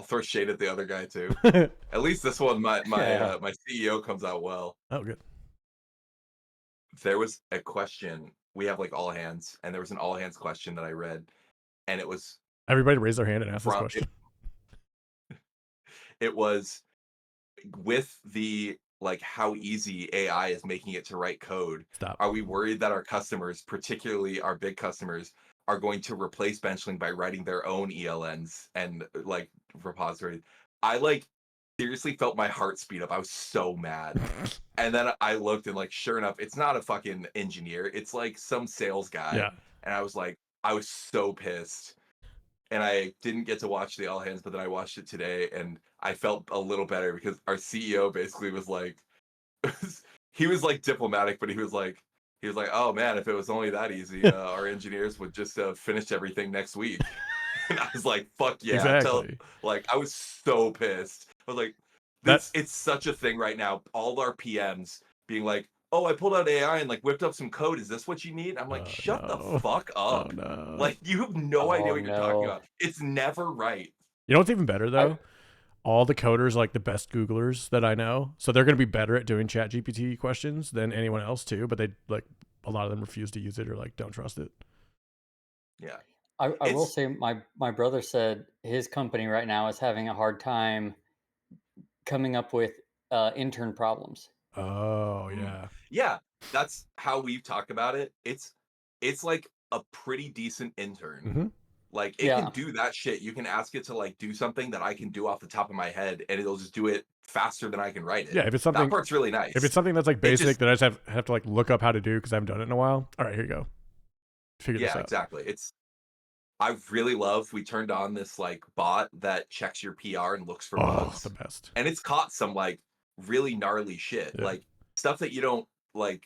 throw shade at the other guy too. At least this one, my Yeah. my CEO comes out well. Oh, good. There was a question. We have like all hands, and there was an all hands question that I read, and it was Everybody raise their hand and ask this from question. it was with the like how easy AI is making it to write code. Stop. Are we worried that our customers, particularly our big customers, are going to replace Benchling by writing their own ELNs and like repositories? I like seriously felt my heart speed up. I was so mad. And then I looked and like sure enough, it's not a fucking engineer. It's like some sales guy. Yeah. And I was like, I was so pissed. And I didn't get to watch the all hands, but then I watched it today and I felt a little better because our CEO basically was like he was like diplomatic, but he was like, "Oh man, if it was only that easy, our engineers would just finish everything next week." And I was like, "Fuck yeah!" Exactly. Like I was so pissed. I was like, That's it's such a thing right now. All our PMs being like, "Oh, I pulled out AI and like whipped up some code. Is this what you need?" I'm like, "Shut the no. fuck Oh up!" no. Like you have no idea Oh what you're talking no. about. It's never right. You know what's even better though? All the coders, like the best Googlers that I know, so they're going to be better at doing Chat GPT questions than anyone else too. But they like a lot of them refuse to use it or like don't trust it. Yeah. I will It's say my brother said his company right now is having a hard time coming up with intern problems. Oh Mm. yeah. Yeah, that's how we've talked about it. It's like a pretty decent intern. Mm-hmm. Like it can Yeah. do that shit. You can ask it to like do something that I can do off the top of my head, and it'll just do it faster than I can write it. Yeah, if it's That something part's really nice. if it's something that's like It basic just that I just have to like look up how to do because I haven't done it in a while. All right, here you go. Figure this yeah, out. exactly. I really love we turned on this like bot that checks your PR and looks for Oh, bugs. the best. And it's caught some like really gnarly shit. Yeah. Like stuff that you don't like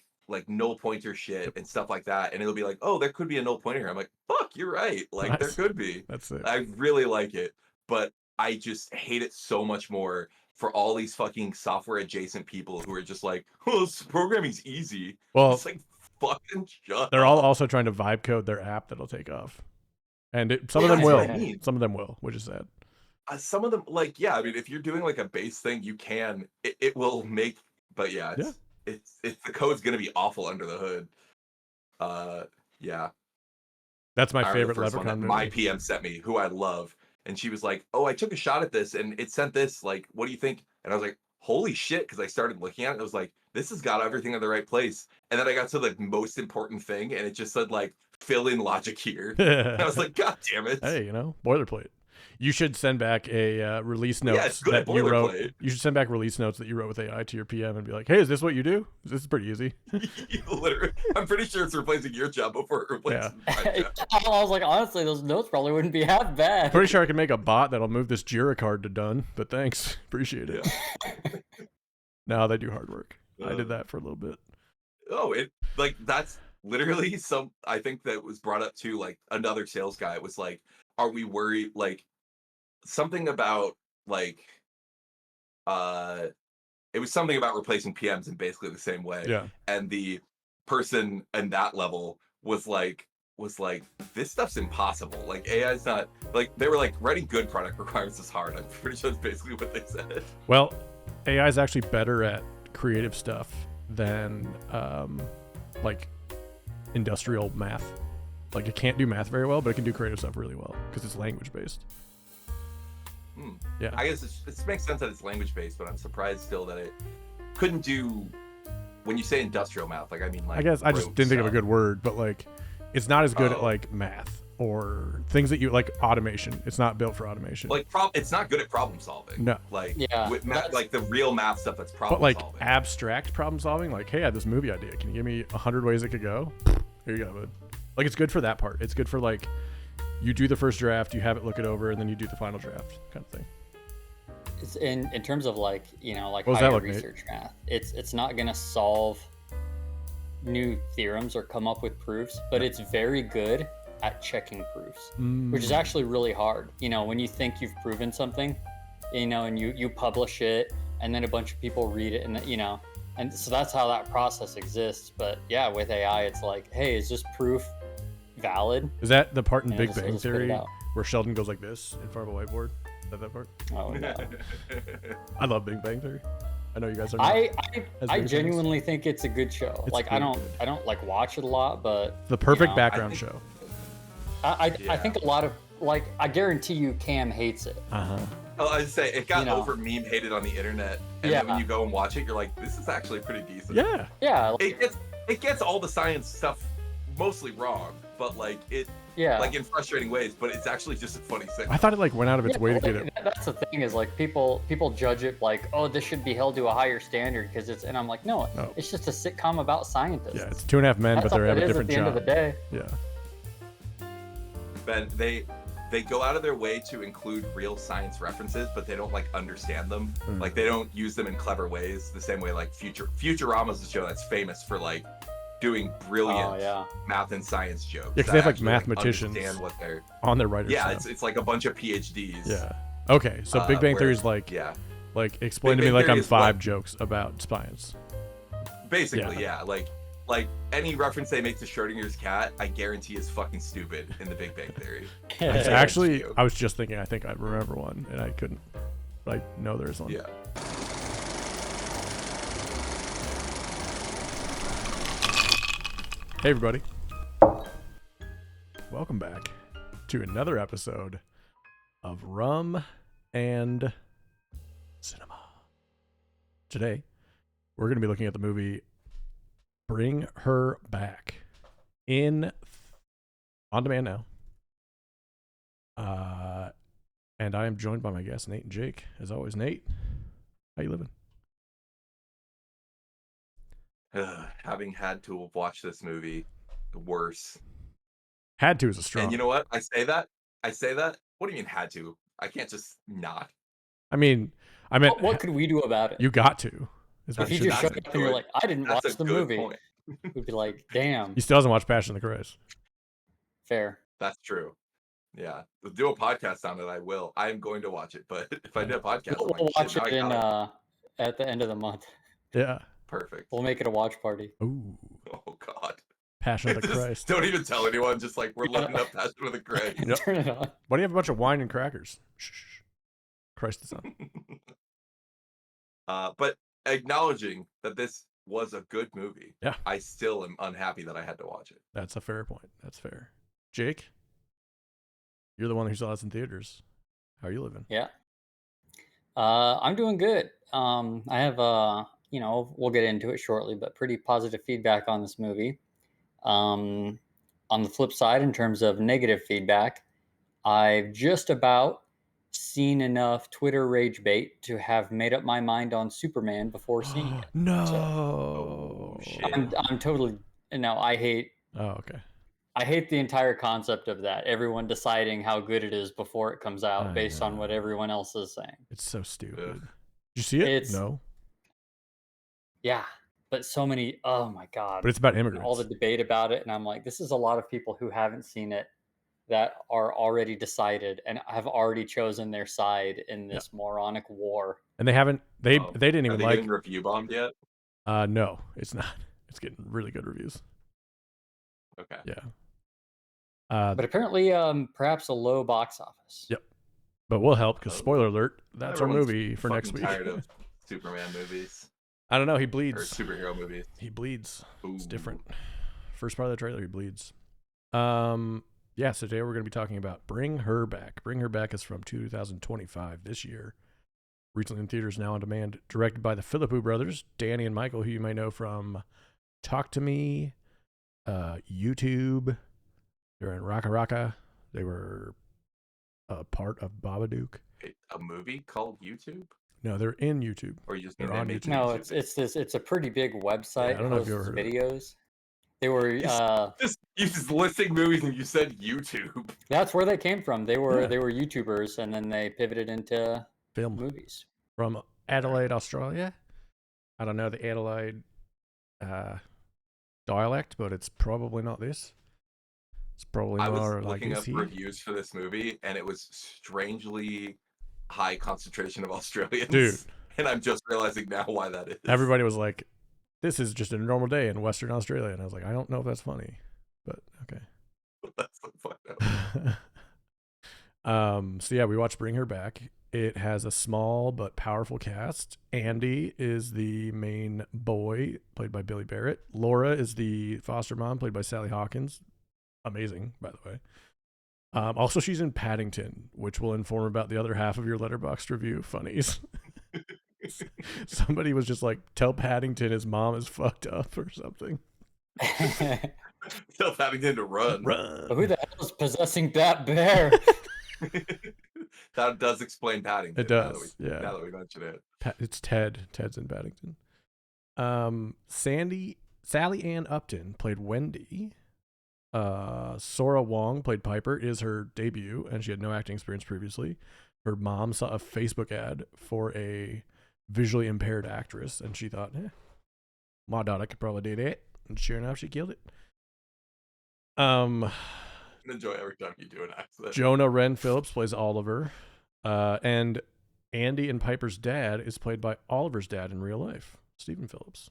null pointer shit and stuff like that. And it'll be like, oh, there could be a null pointer here. I'm like, fuck, you're right. Like there Nice. could be. That's it. I really like it, but I just hate it so much more for all these fucking software adjacent people who are just like, oh, programming's easy. Well, It's like fucking shut they're all up. also trying to vibe code their app that'll take off, and some of Yeah, them that's will. what I mean. Some of them will, which is sad. Some of them, like, yeah, I mean, if you're doing like a base thing, you can, it will make, but yeah, Yeah. it's the code's gonna be awful under the hood. Yeah. That's my I remember favorite the first one that Leprechaun my movie. PM sent me, who I love, and she was like, "Oh, I took a shot at this, and it sent this. Like, what do you think?" And I was like, "Holy shit!" Because I started looking at it, and I was like, "This has got everything in the right place." And then I got to the most important thing, and it just said like, "Fill in logic here." And I was like, "God damn it!" Hey, you know, boilerplate. You should send back a release Yeah, notes it's good at that you wrote. boilerplate. You should send back release notes that you wrote with AI to your PM and be like, "Hey, is this what you do? This is pretty easy." Literally, I'm pretty sure it's replacing your job before it replaces my job. I was like, honestly, those notes probably wouldn't be half bad. Pretty sure I can make a bot that'll move this Jira card to done, but thanks. Appreciate it. Yeah. No, they do hard work. I did that for a little bit. Oh, it like that's literally some I think that was brought up to like another sales guy. It was like, are we worried like something about like it was something about replacing PMs in basically the same way. Yeah. And the person in that level was like this stuff's impossible. Like AI's not like they were like writing good product requirements is hard. I'm pretty sure that's basically what they said. Well, AI is actually better at creative stuff than like industrial math. Like it can't do math very well, but it can do creative stuff really well because it's language based. Yeah, I guess it makes sense that it's language based, but I'm surprised still that it couldn't do. When you say industrial math, like I mean, like I guess I just didn't think of a good word, but like it's not as good at Oh. like math or things that you like automation. It's not built for automation. Like it's not good at problem solving. No. Like Yeah, with math, like the real math stuff that's problem But like solving. abstract problem solving, like, hey, I had this movie idea. Can you give me 100 ways it could go? Here you go, bud. Like it's good for that part. It's good for like you do the first draft, you have it look it over, and then you do the final draft kind of thing. It's in terms of like, you know, like What was that higher like, Nate? research math. It's not gonna solve new theorems or come up with proofs, but it's very good at checking proofs, which is actually really hard. You know, when you think you've proven something, you know, and you publish it, and then a bunch of people read it, and you know, and so that's how that process exists. But yeah, with AI, it's like, hey, is this proof valid? Is that the part in Yeah, Big just- Bang just spit it Theory out. where Sheldon goes like this in front of a whiteboard? That part? Oh no. I love Big Bang Theory. I know you guys are. I genuinely think it's a good show. It's like really I don't like watch it a lot, but the perfect know, background show. I think a lot of I guarantee you Cam hates it. Oh, I'd say it got You know. over meme hated on the internet, and then when you go and watch it, you're like, this is actually pretty decent. Yeah. Yeah. It gets all the science stuff mostly wrong, but like in frustrating ways, but it's actually just a funny thing. I thought it like went out of its way to get it. That's the thing is like people judge it like, oh, this should be held to a higher standard because it's, and I'm like, no, it's just a sitcom about scientists. Yeah, it's 2.5 men, but they have a different job. At the end of the day. Yeah. Ben, they go out of their way to include real science references, but they don't like understand them. Like they don't use them in clever ways the same way like Futurama's a show that's famous for like doing brilliant math and science jokes. Yeah, because they have like mathematicians understand what they're on their writers. Yeah, it's like a bunch of PhDs. Yeah. Okay, so Big Bang Theory is like explain to me like I'm 5 jokes about science. Basically, yeah. Like any reference they make to Schrodinger's cat, I guarantee is fucking stupid in the Big Bang Theory. Actually, I was just thinking, I think I remember one, and I couldn't know there's one. Yeah. Hey everybody. Welcome back to another episode of Rum and Cinema. Today, we're going to be looking at the movie Bring Her Back on demand now. And I am joined by my guests, Nate and Jake. As always, Nate, how you living? Having had to watch this movie, worse. Had to is a strong. And you know what? I say that. What do you mean had to? I can't just not. I meant. What could we do about it? You got to. If you just showed up and you're like, I didn't watch the movie, we'd be like, damn. He still hasn't watched Passion of the Christ. Fair. That's true. Yeah, do a podcast on it. I will. I am going to watch it, but if I do a podcast, we'll watch it at the end of the month. Yeah. Perfect. We'll make it a watch party. Ooh. Oh God. Passion of the Christ. Don't even tell anyone. Just like we're loading up Passion of the Christ. Yep. Turn it on. Why do you have a bunch of wine and crackers? Shh. Christ is on. But acknowledging that this was a good movie, yeah, I still am unhappy that I had to watch it. That's a fair point. That's fair. Jake, you're the one who saw this in theaters. How are you living? Yeah. I'm doing good. I have we'll get into it shortly, but pretty positive feedback on this movie. On the flip side, in terms of negative feedback, I've just about seen enough Twitter rage bait to have made up my mind on Superman before seeing it. No. I'm totally I hate. Oh, okay. I hate the entire concept of that. Everyone deciding how good it is before it comes out based on what everyone else is saying. It's so stupid. Did you see it? No. Yeah, but so many. Oh my God. But it's about immigrants. All the debate about it, and I'm like, this is a lot of people who haven't seen it that are already decided and have already chosen their side in this moronic war. And they haven't. They didn't even like review bombed yet. No, it's not. It's getting really good reviews. Okay. Yeah. But apparently, perhaps a low box office. Yep. But we'll help because spoiler alert, that's our movie for next week. Tired of Superman movies. I don't know. He bleeds. Or superhero movies. He bleeds. Ooh. It's different. First part of the trailer, he bleeds. Yeah. So today we're going to be talking about Bring Her Back. Bring Her Back is from 2025 this year. Recently in theaters, now on demand. Directed by the Philippou brothers, Danny and Michael, who you may know from Talk to Me, YouTube. They're in Raka Raka. They were a part of Babadook. A movie called YouTube? No, they're in YouTube. Or you just they're on YouTube. No, it's a pretty big website. Yeah, I don't know if you ever heard videos. They were you just listing movies and you said YouTube. That's where they came from. They were YouTubers and then they pivoted into film movies. From Adelaide, Australia. I don't know the Adelaide dialect, but it's probably not this. It's probably I more was like looking up reviews for this movie, and it was strangely high concentration of Australians. Dude. And I'm just realizing now why that is. Everybody was like, this is just a normal day in Western Australia. And I was like, I don't know if that's funny, but okay. That's so fucked up. So yeah, we watched Bring Her Back. It has a small but powerful cast. Andy is the main boy, played by Billy Barrett. Laura is the foster mom, played by Sally Hawkins. Amazing, by the way. Also, she's in Paddington, which will inform about the other half of your Letterboxd review funnies. Somebody was just like, tell Paddington his mom is fucked up or something. Tell Paddington to run. Who the hell is possessing that bear? That does explain Paddington. It does, yeah. Now that we mention it. It's Ted. Ted's in Paddington. Sally Ann Upton played Wendy. Sora Wong played Piper. It is her debut, and she had no acting experience previously. Her mom saw a Facebook ad for a visually impaired actress, and she thought, my daughter could probably do that. And sure enough, she killed it. Enjoy every time you do an accent. Jonah Wren Phillips plays Oliver. And Andy and Piper's dad is played by Oliver's dad in real life, Stephen Phillips.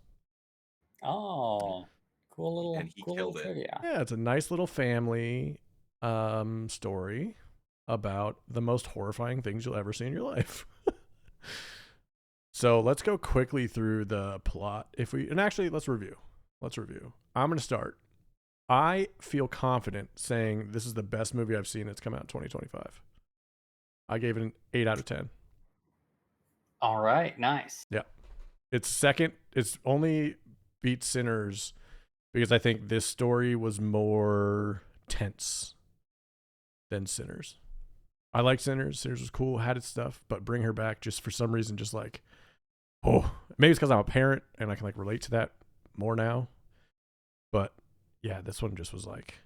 Oh, cool little, And he cool killed little it. trivia. Yeah, it's a nice little family story about the most horrifying things you'll ever see in your life. So let's go quickly through the plot. Let's review. I'm going to start. I feel confident saying this is the best movie I've seen that's come out in 2025. I gave it an 8 out of 10. All right, nice. Yeah. It's second. It's only beat Sinners because I think this story was more tense than Sinners. I like Sinners. Sinners was cool, had its stuff, but Bring Her Back just for some reason just like, maybe it's because I'm a parent and I can like relate to that more now. But yeah, this one just was like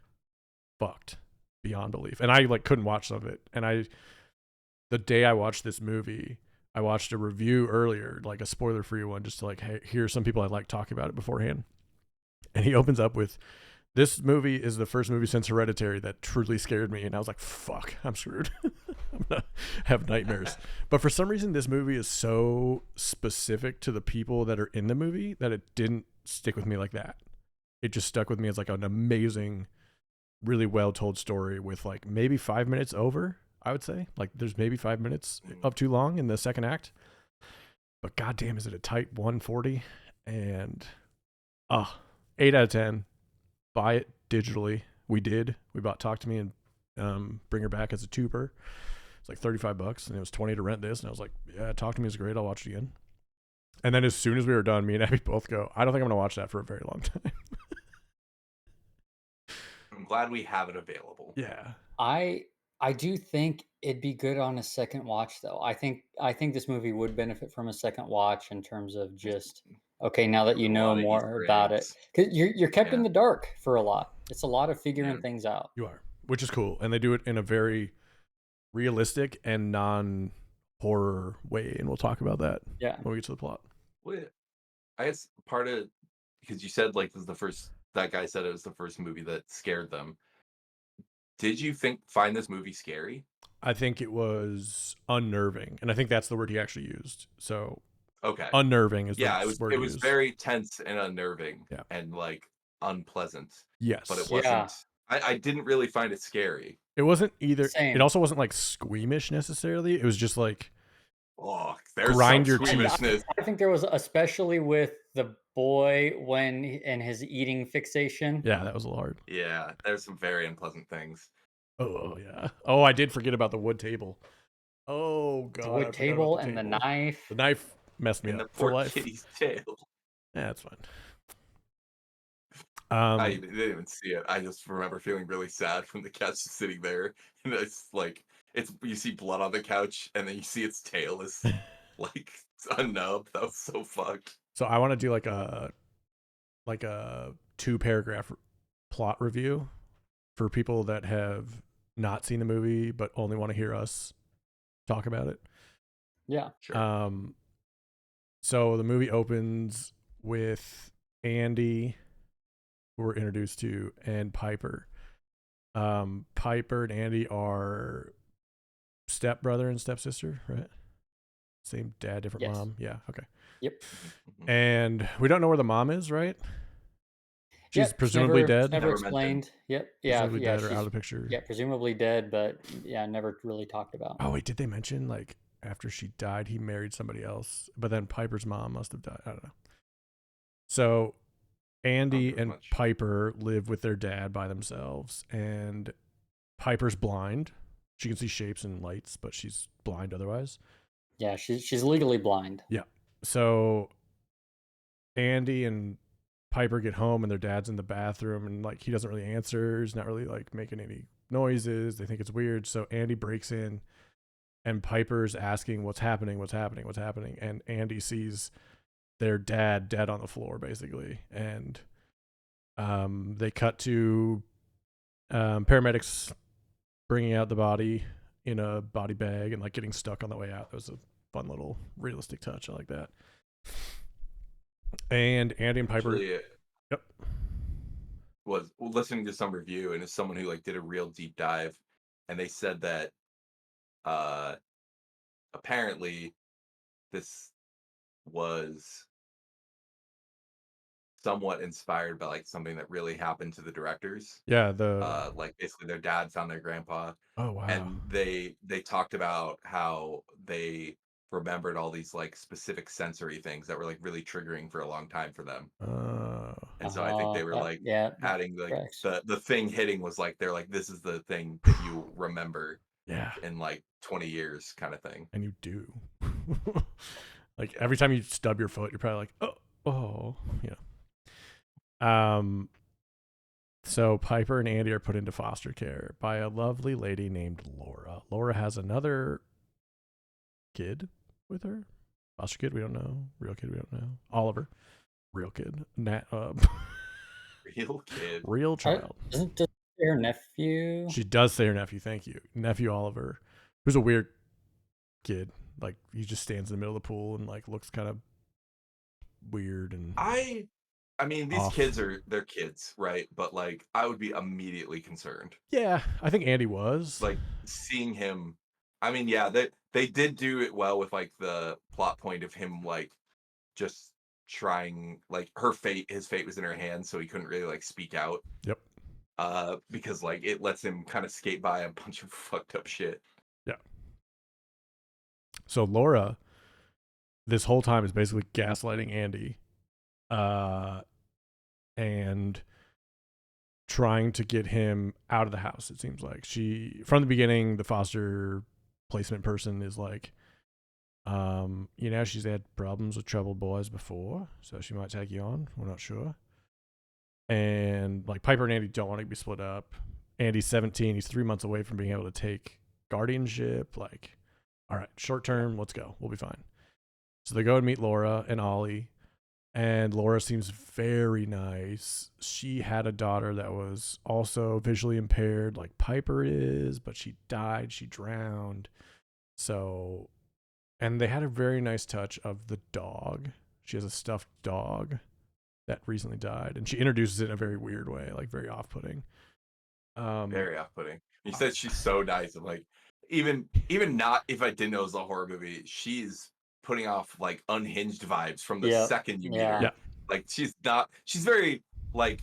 fucked beyond belief. And I like couldn't watch some of it. And the day I watched this movie, I watched a review earlier, like a spoiler-free one, just to like, hey, here's some people I like talking about it beforehand. And he opens up with, this movie is the first movie since Hereditary that truly scared me. And I was like, fuck, I'm screwed. I'm going to have nightmares. But for some reason, this movie is so specific to the people that are in the movie that it didn't stick with me like that. It just stuck with me as like an amazing, really well-told story with like maybe 5 minutes over, I would say. Like there's maybe 5 minutes up too long in the second act. But goddamn, is it a tight 140? And 8 out of 10. Buy it digitally. We bought Talk to Me and Bring Her Back as a tuber. It's like $35 and it was $20 to rent this. And I was like, yeah, Talk to Me is great. I'll watch it again. And then as soon as we were done, me and Abby both go, I don't think I'm going to watch that for a very long time. I'm glad we have it available. Yeah. I do think it'd be good on a second watch, though. I think this movie would benefit from a second watch in terms of just, okay, now that you know more about it, because you're kept in the dark for a lot. It's a lot of figuring things out. You are, which is cool, and they do it in a very realistic and non-horror way, and we'll talk about that. Yeah, when we get to the plot. Well, I guess part of, because you said like this is the first. That guy said it was the first movie that scared them. Did you find this movie scary? I think it was unnerving, and I think that's the word he actually used. So, okay, unnerving is the word. It was very tense and unnerving, and like unpleasant. Yes, but it wasn't. Yeah. I didn't really find it scary. It wasn't either. Same. It also wasn't like squeamish necessarily. It was just like, there's grind some your teeth. I think there was, especially with the boy and his eating fixation. Yeah, that was a little hard. Yeah, there's some very unpleasant things. Oh yeah. Oh, I did forget about the wood table. Oh god. The wood table and the knife. The knife messed me up for life. Kitty's tail. Yeah, that's fine. I didn't even see it. I just remember feeling really sad from the couch sitting there, and it's like you see blood on the couch, and then you see its tail is like a nub. That was so fucked. So I want to do like a 2-paragraph plot review for people that have not seen the movie but only want to hear us talk about it. Yeah, sure. So the movie opens with Andy, who we're introduced to, and Piper. Piper and Andy are stepbrother and stepsister, right? Same dad, different mom. Yeah, okay. Yep. And we don't know where the mom is, right? She's presumably dead. Never explained. Yep. Yeah. Dead or out of the picture. Yeah, presumably dead, but yeah, never really talked about. Oh wait, did they mention like after she died, he married somebody else. But then Piper's mom must have died. I don't know. So Andy and Piper live with their dad by themselves, and Piper's blind. She can see shapes and lights, but she's blind otherwise. Yeah, she's legally blind. Yeah. So Andy and Piper get home, and their dad's in the bathroom, and like he doesn't really answer. He's not really like making any noises. They think it's weird. So Andy breaks in, and Piper's asking, "What's happening? What's happening? What's happening?" And Andy sees their dad dead on the floor, basically, and they cut to paramedics bringing out the body in a body bag and like getting stuck on the way out. That was a fun little realistic touch. I like that. And Andy and Piper was listening to some review, and as someone who like did a real deep dive, and they said that apparently this was somewhat inspired by like something that really happened to the directors. Yeah, like basically their dad found their grandpa. Oh wow. And they talked about how they remembered all these like specific sensory things that were like really triggering for a long time for them. And so I think they were like adding like the thing hitting was like they're like, this is the thing that you remember in like 20 years kind of thing. And you do. Like every time you stub your foot, you're probably like, oh yeah. So Piper and Andy are put into foster care by a lovely lady named Laura. Laura has another kid with her. Foster kid, we don't know. Real kid, we don't know. Oliver, real kid. Real kid. Real child. Doesn't say her nephew? She does say her nephew. Thank you, nephew Oliver, who's a weird kid. Like he just stands in the middle of the pool and like looks kind of weird. And I mean, these kids they're kids, right? But like, I would be immediately concerned. Yeah, I think Andy was like seeing him. I mean, yeah, they did do it well with like the plot point of him like just trying like his fate was in her hands, so he couldn't really like speak out. Yep. Because like it lets him kind of skate by a bunch of fucked up shit. Yeah. So Laura, this whole time is basically gaslighting Andy. And trying to get him out of the house. It seems like from the beginning, the foster placement person is like, she's had problems with troubled boys before, so she might take you on. We're not sure. And like Piper and Andy don't want to be split up. Andy's 17. He's 3 months away from being able to take guardianship. Like, all right, short term, let's go. We'll be fine. So they go and meet Laura and Ollie. And Laura seems very nice. She had a daughter that was also visually impaired, like Piper is, but she died. She drowned. So, and they had a very nice touch of the dog. She has a stuffed dog that recently died, and she introduces it in a very weird way, like very off-putting. Very off-putting. You said she's so nice, and like even not if I didn't know it was a horror movie, she's putting off like unhinged vibes from the second you meet her. Yeah. Like she's very like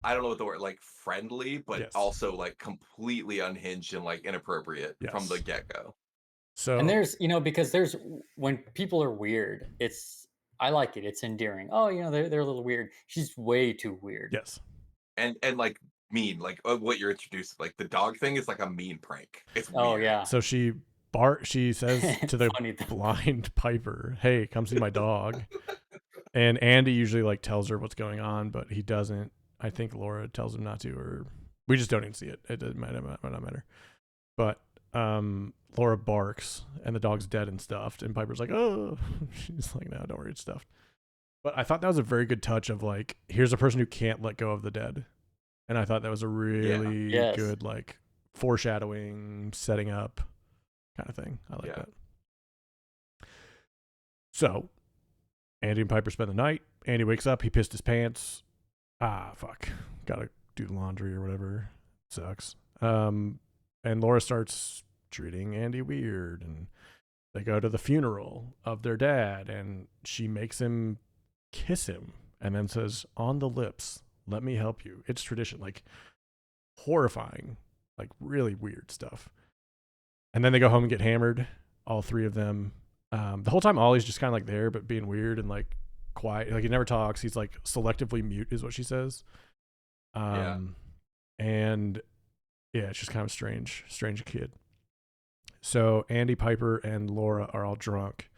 I don't know what the word, like friendly, but also like completely unhinged and like inappropriate from the get-go. So, and there's because there's when people are weird, I like it. It's endearing. Oh, they're a little weird. She's way too weird. Yes. And like mean, like what you're introduced, like the dog thing is like a mean prank. It's weird. Oh yeah. So she says to the blind Piper, "Hey, come see my dog." And Andy usually like tells her what's going on, but he doesn't. I think Laura tells him not to, or we just don't even see it. It might not matter. But Laura barks, and the dog's dead and stuffed, and Piper's like, "Oh," she's like, "No, don't worry, it's stuffed." But I thought that was a very good touch of like, here's a person who can't let go of the dead, and I thought that was a really good like foreshadowing, setting up kind of thing. I like that. So Andy and Piper spend the night. Andy wakes up. He pissed his pants. Fuck. Gotta do the laundry or whatever. Sucks. And Laura starts treating Andy weird. And they go to the funeral of their dad. And she makes him kiss him. And then says, "On the lips, let me help you." It's tradition. Like horrifying. Like really weird stuff. And then they go home and get hammered, all three of them. The whole time Ollie's just kind of like there, but being weird and like quiet. Like he never talks. He's like selectively mute is what she says. And yeah, it's just kind of strange kid. So Andy, Piper, and Laura are all drunk.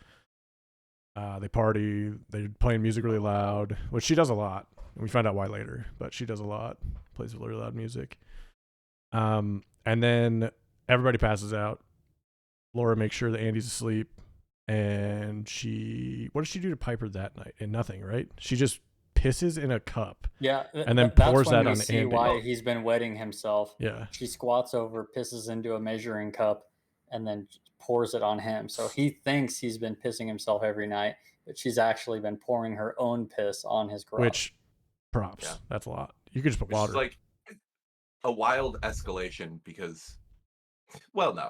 They party. They're playing music really loud, which she does a lot. We find out why later, but she does a lot. Plays really loud music. And then everybody passes out. Laura makes sure that Andy's asleep. And what does she do to Piper that night? And nothing, right? She just pisses in a cup. Yeah, and then pours that's when that we on see Andy. why he's been wetting himself. Yeah. She squats over, pisses into a measuring cup, and then pours it on him. So he thinks he's been pissing himself every night, but she's actually been pouring her own piss on his garage. Which, props. Yeah. That's a lot. You could just put water. It's like a wild escalation because, well, no,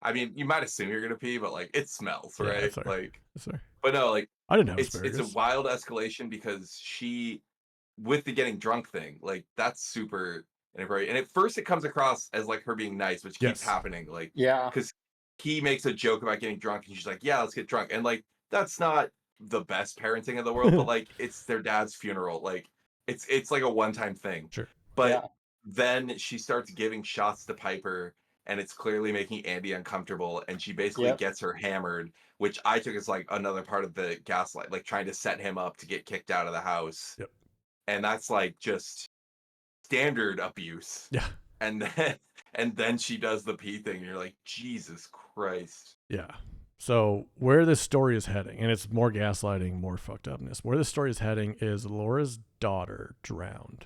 I mean, you might assume you're gonna pee, but like it smells, right? Yeah, like, that's but no, like I didn't have it's asparagus. a wild escalation because she, with the getting drunk thing, like that's super inappropriate. And at first, it comes across as like her being nice, which keeps happening. Like, because he makes a joke about getting drunk, and she's like, "Yeah, let's get drunk," and like that's not the best parenting in the world, but like it's their dad's funeral, like it's like a one-time thing. Sure, but then she starts giving shots to Piper. And it's clearly making Andy uncomfortable, and she basically gets her hammered, which I took as like another part of the gaslight, like trying to set him up to get kicked out of the house. Yep. And that's like just standard abuse. Yeah. And then she does the pee thing, and you're like, Jesus Christ. Yeah. So where this story is heading, and it's more gaslighting, more fucked upness. Where this story is heading is Laura's daughter drowned,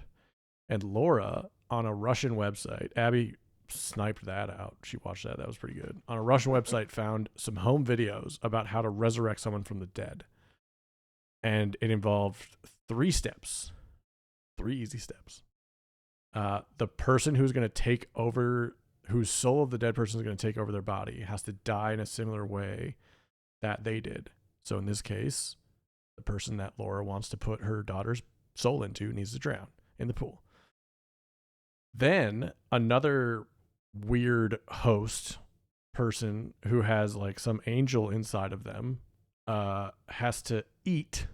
and Laura on a Russian website, Abby sniped that out. She watched that. That was pretty good. On a Russian website, found some home videos about how to resurrect someone from the dead. And it involved 3 steps. 3 easy steps. The person who's going to take over, whose soul of the dead person is going to take over their body, has to die in a similar way that they did. So in this case, the person that Laura wants to put her daughter's soul into needs to drown in the pool. Then another weird host person who has like some angel inside of them has to eat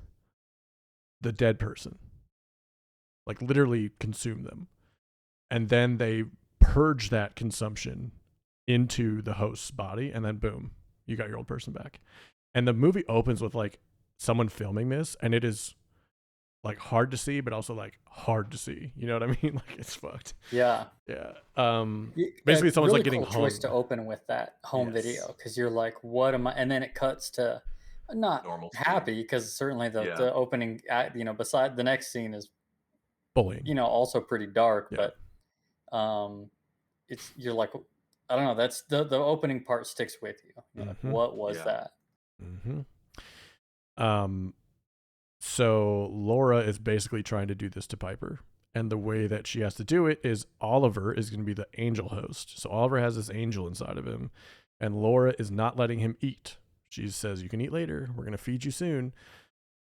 the dead person, like literally consume them, and then they purge that consumption into the host's body, and then boom, you got your old person back. And the movie opens with like someone filming this, and it is like hard to see, but also like hard to see. You know what I mean? Like it's fucked. Yeah. Yeah. Basically, someone's really like getting cool choice to open with that home video, because you're like, what am I? And then it cuts to not normal happy, because certainly the opening, beside the next scene is bullying. Also pretty dark, but you're like, I don't know. That's the opening part sticks with you. Like, what was that? So Laura is basically trying to do this to Piper. And the way that she has to do it is Oliver is going to be the angel host. So Oliver has this angel inside of him, and Laura is not letting him eat. She says, you can eat later. We're going to feed you soon.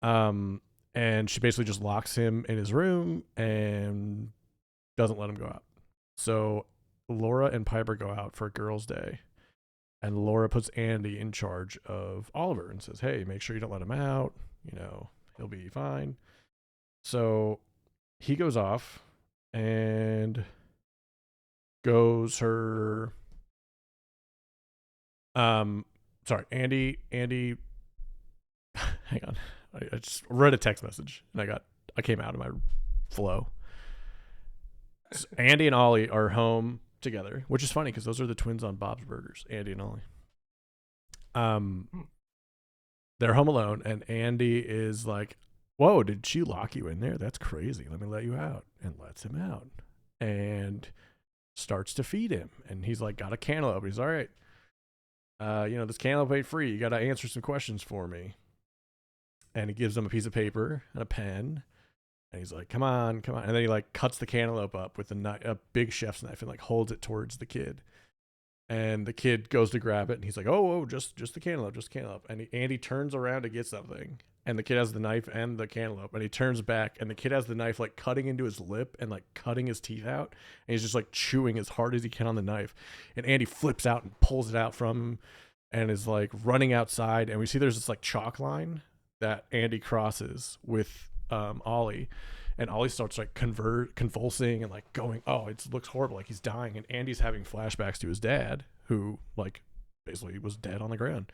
And she basically just locks him in his room and doesn't let him go out. So Laura and Piper go out for a girls' day. And Laura puts Andy in charge of Oliver and says, hey, make sure you don't let him out. He'll be fine. So he goes off and goes her. Andy. Hang on. I just read a text message and I came out of my flow. So Andy and Ollie are home together, which is funny because those are the twins on Bob's Burgers, Andy and Ollie. They're home alone, and Andy is like, whoa, did she lock you in there? That's crazy. Let me let you out. And lets him out and starts to feed him. And he's like, got a cantaloupe. He's all right. This cantaloupe ain't free. You got to answer some questions for me. And he gives him a piece of paper and a pen. And he's like, come on. And then he like cuts the cantaloupe up with a big chef's knife and like holds it towards the kid. And the kid goes to grab it, and he's like, "Oh, just the cantaloupe, just the cantaloupe." And Andy turns around to get something, and the kid has the knife and the cantaloupe, and he turns back, and the kid has the knife like cutting into his lip and like cutting his teeth out, and he's just like chewing as hard as he can on the knife. And Andy flips out and pulls it out from him, and is like running outside, and we see there's this like chalk line that Andy crosses with Ollie. And Ollie starts like convulsing and like going, oh, it looks horrible, like he's dying. And Andy's having flashbacks to his dad, who like basically was dead on the ground.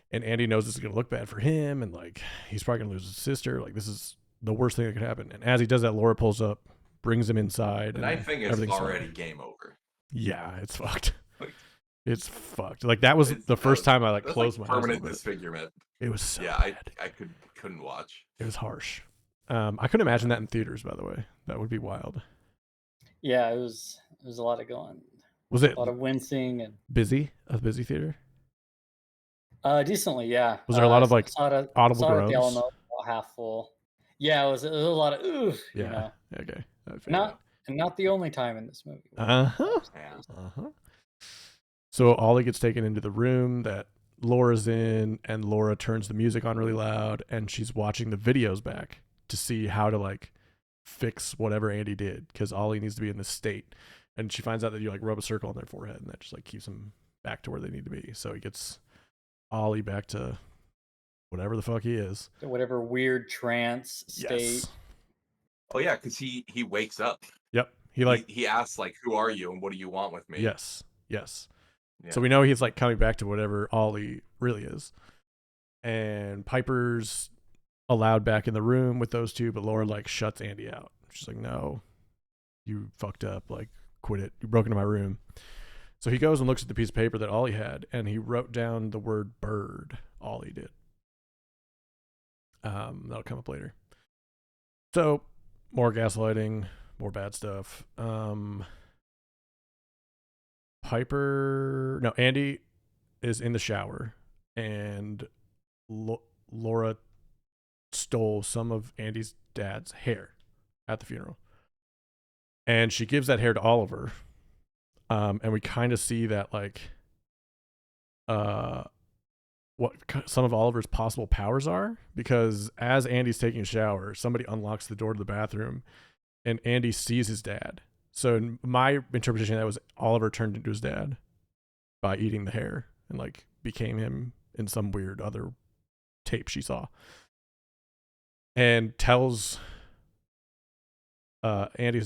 And Andy knows this is gonna look bad for him, and like he's probably gonna lose his sister. Like this is the worst thing that could happen. And as he does that, Laura pulls up, brings him inside. And I think it's already game over. Yeah, it's fucked. Like, it's fucked. Like that was the first time I like closed my eyes. Permanent disfigurement. It was so bad. I couldn't watch. It was harsh. I couldn't imagine that in theaters, by the way. That would be wild. Yeah, it was a lot of going. Was it a lot of wincing and busy? A busy theater? Decently, yeah. Was there a lot of like audible groans? groans? The Alamo, half full. Yeah, it was a lot of ooh. Yeah. You know? Okay. Not the only time in this movie. So Ollie gets taken into the room that Laura's in, and Laura turns the music on really loud, and she's watching the videos back to see how to like fix whatever Andy did, because Ollie needs to be in this state. And she finds out that you like rub a circle on their forehead, and that just like keeps them back to where they need to be. So he gets Ollie back to whatever the fuck he is, whatever weird trance state. Yes. Oh yeah, because he wakes up. Yep. He asks like, "Who are you and what do you want with me?" Yes. Yeah. So we know he's like coming back to whatever Ollie really is. And Piper's allowed back in the room with those two, but Laura like shuts Andy out. She's like, "No, you fucked up. Like, quit it. You broke into my room." So he goes and looks at the piece of paper that Ollie had, and he wrote down the word bird. Ollie did. That'll come up later. So more gaslighting, more bad stuff. Andy is in the shower, and Laura stole some of Andy's dad's hair at the funeral, and she gives that hair to Oliver. And we kind of see that like what some of Oliver's possible powers are, because as Andy's taking a shower, somebody unlocks the door to the bathroom, and Andy sees his dad. So in my interpretation, that was Oliver turned into his dad by eating the hair and like became him in some weird other tape she saw. And Andy's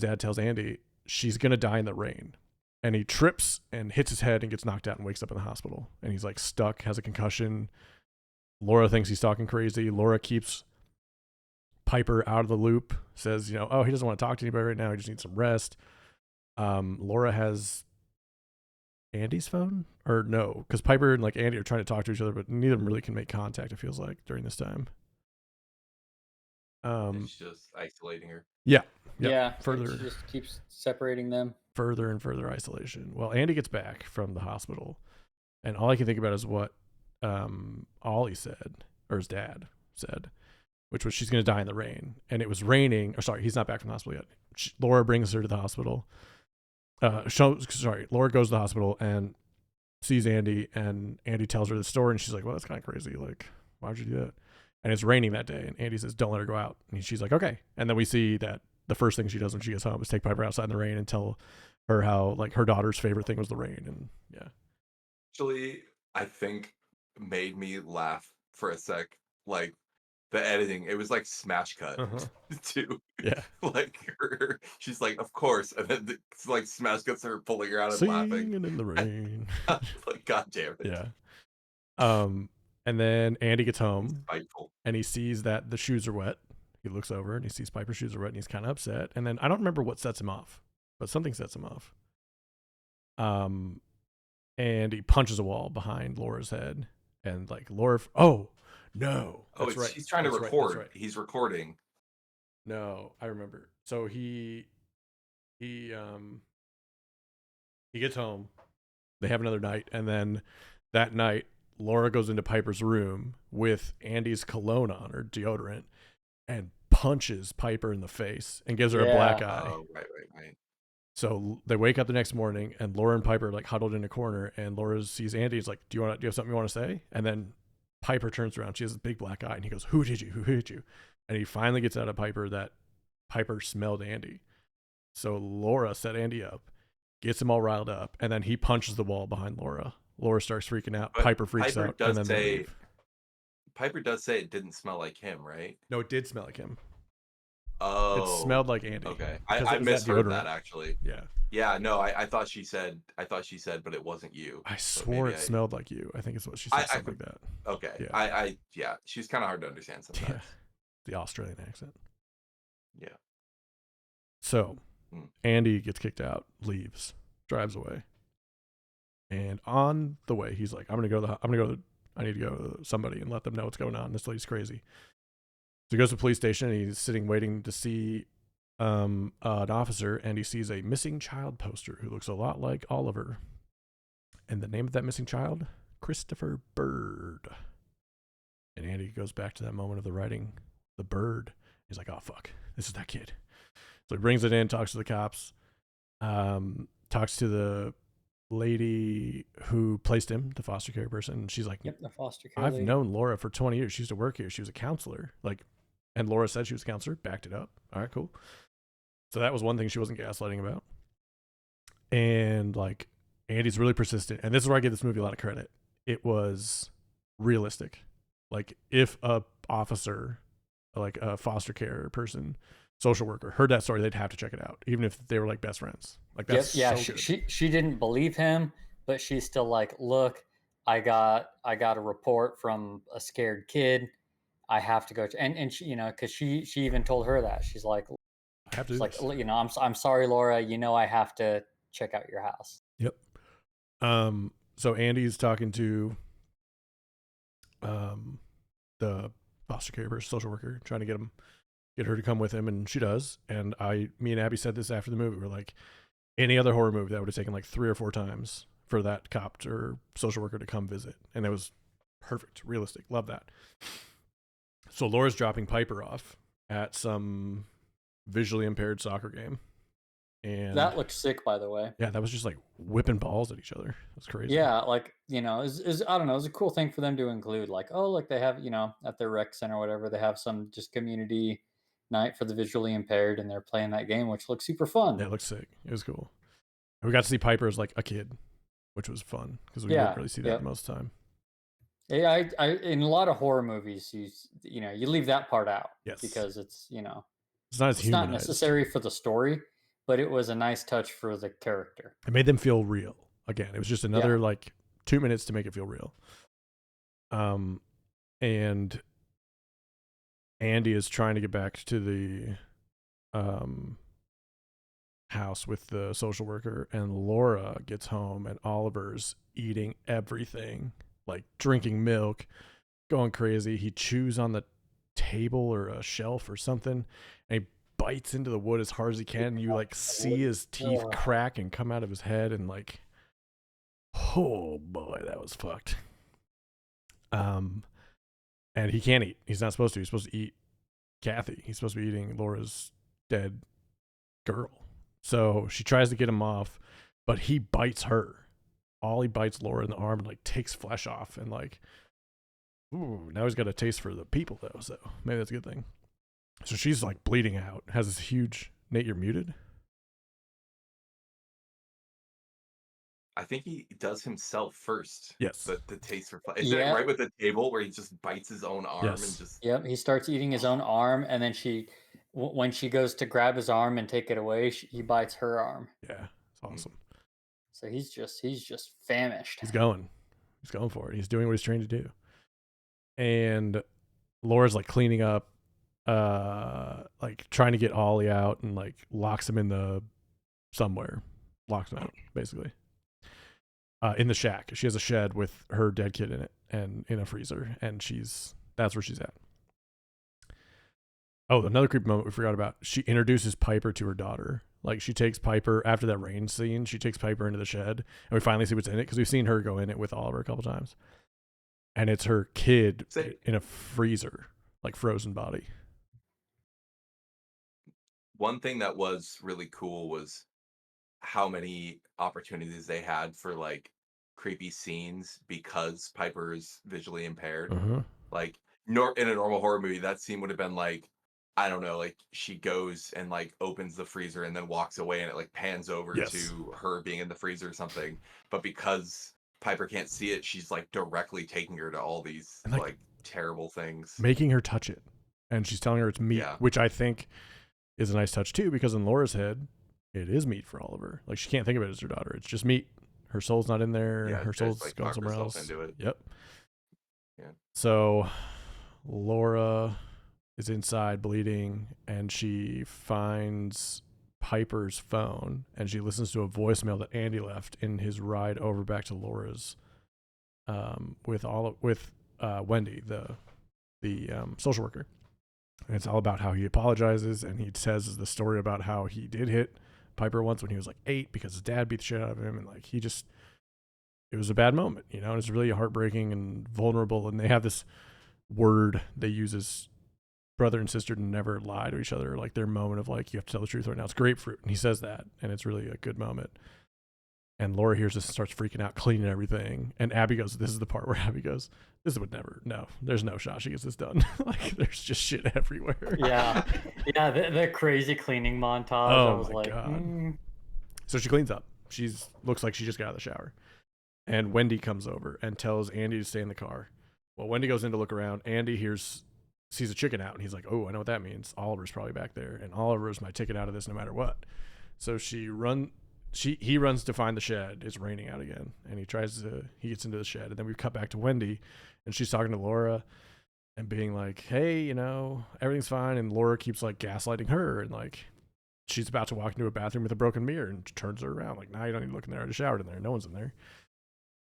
dad tells Andy she's gonna die in the rain. And he trips and hits his head and gets knocked out and wakes up in the hospital. And he's like stuck, has a concussion. Laura thinks he's talking crazy. Laura keeps Piper out of the loop, says, he doesn't want to talk to anybody right now. He just needs some rest. Laura has Andy's phone? Or no, because Piper and like Andy are trying to talk to each other, but neither of them really can make contact, it feels like, during this time. It's just isolating her. Yeah. Yeah. Further. She just keeps separating them. Further and further isolation. Well, Andy gets back from the hospital, and all I can think about is what Ollie said, or his dad said, which was she's going to die in the rain. And it was raining. Or sorry, he's not back from the hospital yet. Laura brings her to the hospital. Laura goes to the hospital and sees Andy, and Andy tells her the story, and she's like, well, that's kind of crazy. Like, why'd you do that? And it's raining that day, and Andy says, don't let her go out. And she's like, okay. And then we see that the first thing she does when she gets home is take Piper outside in the rain and tell her how like her daughter's favorite thing was the rain. And yeah. Actually, I think made me laugh for a sec. Like the editing, it was like smash cut too. Yeah. Like she's like, of course. And then like smash cuts her pulling her out and Singing laughing. in the rain. Like, God damn it. Yeah. And then Andy gets home Spiteful. and he sees that the shoes are wet. He looks over and he sees Piper's shoes are wet, and he's kind of upset. And then I don't remember what sets him off, but something sets him off. And he punches a wall behind Laura's head, and like Laura, oh no, that's right. He's trying to record. Right. He's recording. No, I remember. So he gets home. They have another night, and then that night, Laura goes into Piper's room with Andy's cologne on, or deodorant, and punches Piper in the face and gives her a black eye. Oh, right. So they wake up the next morning, and Laura and Piper are like huddled in a corner, and Laura sees Andy. He's like, do you have something you want to say? And then Piper turns around. She has a big black eye, and he goes, who hit you? And he finally gets out of Piper that Piper smelled Andy. So Laura set Andy up, gets him all riled up, and then he punches the wall behind Laura. Laura starts freaking out. But Piper freaks out, and then they leave. Piper does say it didn't smell like him, right? No, it did smell like him. Oh, it smelled like Andy. Okay, I misheard that actually. Yeah. Yeah, no, I thought she said, but it wasn't you. I swore it smelled like you. I think it's what she said, something like that. Okay. Yeah. Yeah, she's kind of hard to understand sometimes. Yeah. The Australian accent. Yeah. So Andy gets kicked out, leaves, drives away, and on the way he's like, I need to go to somebody and let them know what's going on. This lady's crazy. So he goes to the police station, and he's sitting waiting to see an officer, and he sees a missing child poster who looks a lot like Oliver. And the name of that missing child, Christopher Bird. And Andy goes back to that moment of the writing, the bird. He's like, oh fuck, this is that kid. So he brings it in, talks to the cops, talks to the lady who placed him, the foster care person. And she's like, yep, the foster care I've lady. known Laura for 20 years. She used to work here. She was a counselor. And Laura said she was a counselor, backed it up. All right, cool. So that was one thing she wasn't gaslighting about. And Andy's really persistent. And this is where I give this movie a lot of credit. It was realistic. If a officer, like a foster care person, social worker, heard that story, they'd have to check it out, even if they were best friends. That's yeah. so She didn't believe him, but she's still like, look, I got a report from a scared kid. I have to go to, and she, because she even told her that. She's like, I have to do like, this. I'm sorry, Laura. I have to check out your house. Yep. So Andy's talking to the foster care person, social worker, trying to get her to come with him, and she does. And me and Abby said this after the movie. We're like, any other horror movie that would have taken 3 or 4 times for that cop or social worker to come visit, and it was perfect, realistic. Love that. So Laura's dropping Piper off at some visually impaired soccer game. And that looked sick, by the way. Yeah, that was just whipping balls at each other. It was crazy. Yeah, I don't know, it was a cool thing for them to include. They have, at their rec center or whatever, they have some just community night for the visually impaired, and they're playing that game, which looks super fun. Yeah, it looks sick. It was cool. And we got to see Piper as a kid, which was fun because we didn't really see that most of the time. Yeah, I in a lot of horror movies, you leave that part out. Yes. Because it's it's not necessary for the story, but it was a nice touch for the character. It made them feel real. Again, it was just another 2 minutes to make it feel real. And Andy is trying to get back to the house with the social worker, and Laura gets home, and Oliver's eating everything, drinking milk, going crazy. He chews on the table or a shelf or something, and he bites into the wood as hard as he can. You see his teeth crack and come out of his head, and oh boy, that was fucked. And he can't eat. He's not supposed to. He's supposed to eat Kathy. He's supposed to be eating Laura's dead girl. So she tries to get him off, but he bites her. He bites Laura in the arm and takes flesh off, and ooh, now he's got a taste for the people though. So maybe that's a good thing. So she's bleeding out, has this huge. Nate, you're muted. I think he does himself first. Yes. The taste for flesh. Is that right with the table where he just bites his own arm and just? Yep. He starts eating his own arm, and then when she goes to grab his arm and take it away, he bites her arm. Yeah, it's awesome. So he's just famished. He's going for it. He's doing what he's trained to do. And Laura's cleaning up, trying to get Ollie out, and locks him in somewhere, locks him out basically. In the shack. She has a shed with her dead kid in it and in a freezer, and that's where she's at. Oh, another creepy moment we forgot about. She introduces Piper to her daughter. She takes Piper, after that rain scene, she takes Piper into the shed, and we finally see what's in it, because we've seen her go in it with Oliver a couple times. And it's her kid in a freezer, frozen body. One thing that was really cool was how many opportunities they had for like creepy scenes because Piper's visually impaired. Uh-huh. Like, in a normal horror movie, that scene would have been like, I don't know, like she goes and like opens the freezer and then walks away and it like pans over Yes. to her being in the freezer or something. But because Piper can't see it, she's like directly taking her to all these And like like terrible things. making her touch it. And she's telling her it's meat, Yeah. which I think is a nice touch too, because in Laura's head, it is meat for Oliver. Like she can't think of it as her daughter. It's just meat. Her soul's not in there. Yeah, Her she soul's just, like, gone talked somewhere herself else. into it. Yep. Yeah. So Laura is inside bleeding and she finds Piper's phone and she listens to a voicemail that Andy left in his ride over back to Laura's with Wendy, the social worker. And it's all about how he apologizes and he says the story about how he did hit Piper once when he was like 8 because his dad beat the shit out of him, and like it was a bad moment, you know, and it's really heartbreaking and vulnerable. And they have this word they use as brother and sister to never lie to each other, like their moment of like, you have to tell the truth right now. It's grapefruit. And he says that, and it's really a good moment. And Laura hears this and starts freaking out, cleaning everything. And Abby goes, this is the part where Abby goes, this would never, no, there's no shot she gets this done. Like there's just shit everywhere. Yeah. Yeah, the crazy cleaning montage. Oh I was my like, God. So she cleans up. Looks like she just got out of the shower. And Wendy comes over and tells Andy to stay in the car. Well, Wendy goes in to look around. Andy sees a chicken out, and he's like, oh, I know what that means. Oliver's probably back there, and Oliver's my ticket out of this no matter what. So he runs to find the shed. It's raining out again, and he gets into the shed, and then we cut back to Wendy, and she's talking to Laura and being like, hey, you know, everything's fine. And Laura keeps like gaslighting her, and like she's about to walk into a bathroom with a broken mirror and turns her around like, nah, you don't need to look in there. I just showered in there. No one's in there.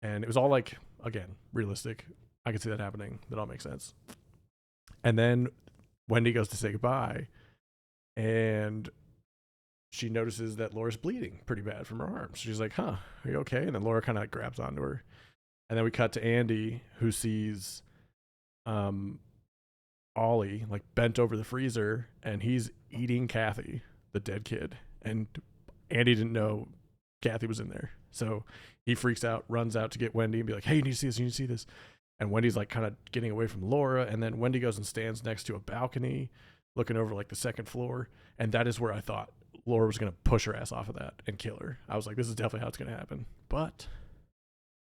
And it was all like, again, realistic. I could see that happening. That all makes sense. And then Wendy goes to say goodbye, and she notices that Laura's bleeding pretty bad from her arms. She's like, huh, are you okay? And then Laura kind of grabs onto her. And then we cut to Andy, who sees Ollie like bent over the freezer, and he's eating Kathy, the dead kid. And Andy didn't know Kathy was in there. So he freaks out, runs out to get Wendy and be like, hey, you need to see this, you need to see this. And Wendy's like kind of getting away from Laura. And then Wendy goes and stands next to a balcony looking over like the second floor. And that is where I thought Laura was going to push her ass off of that and kill her. I was like, this is definitely how it's going to happen. But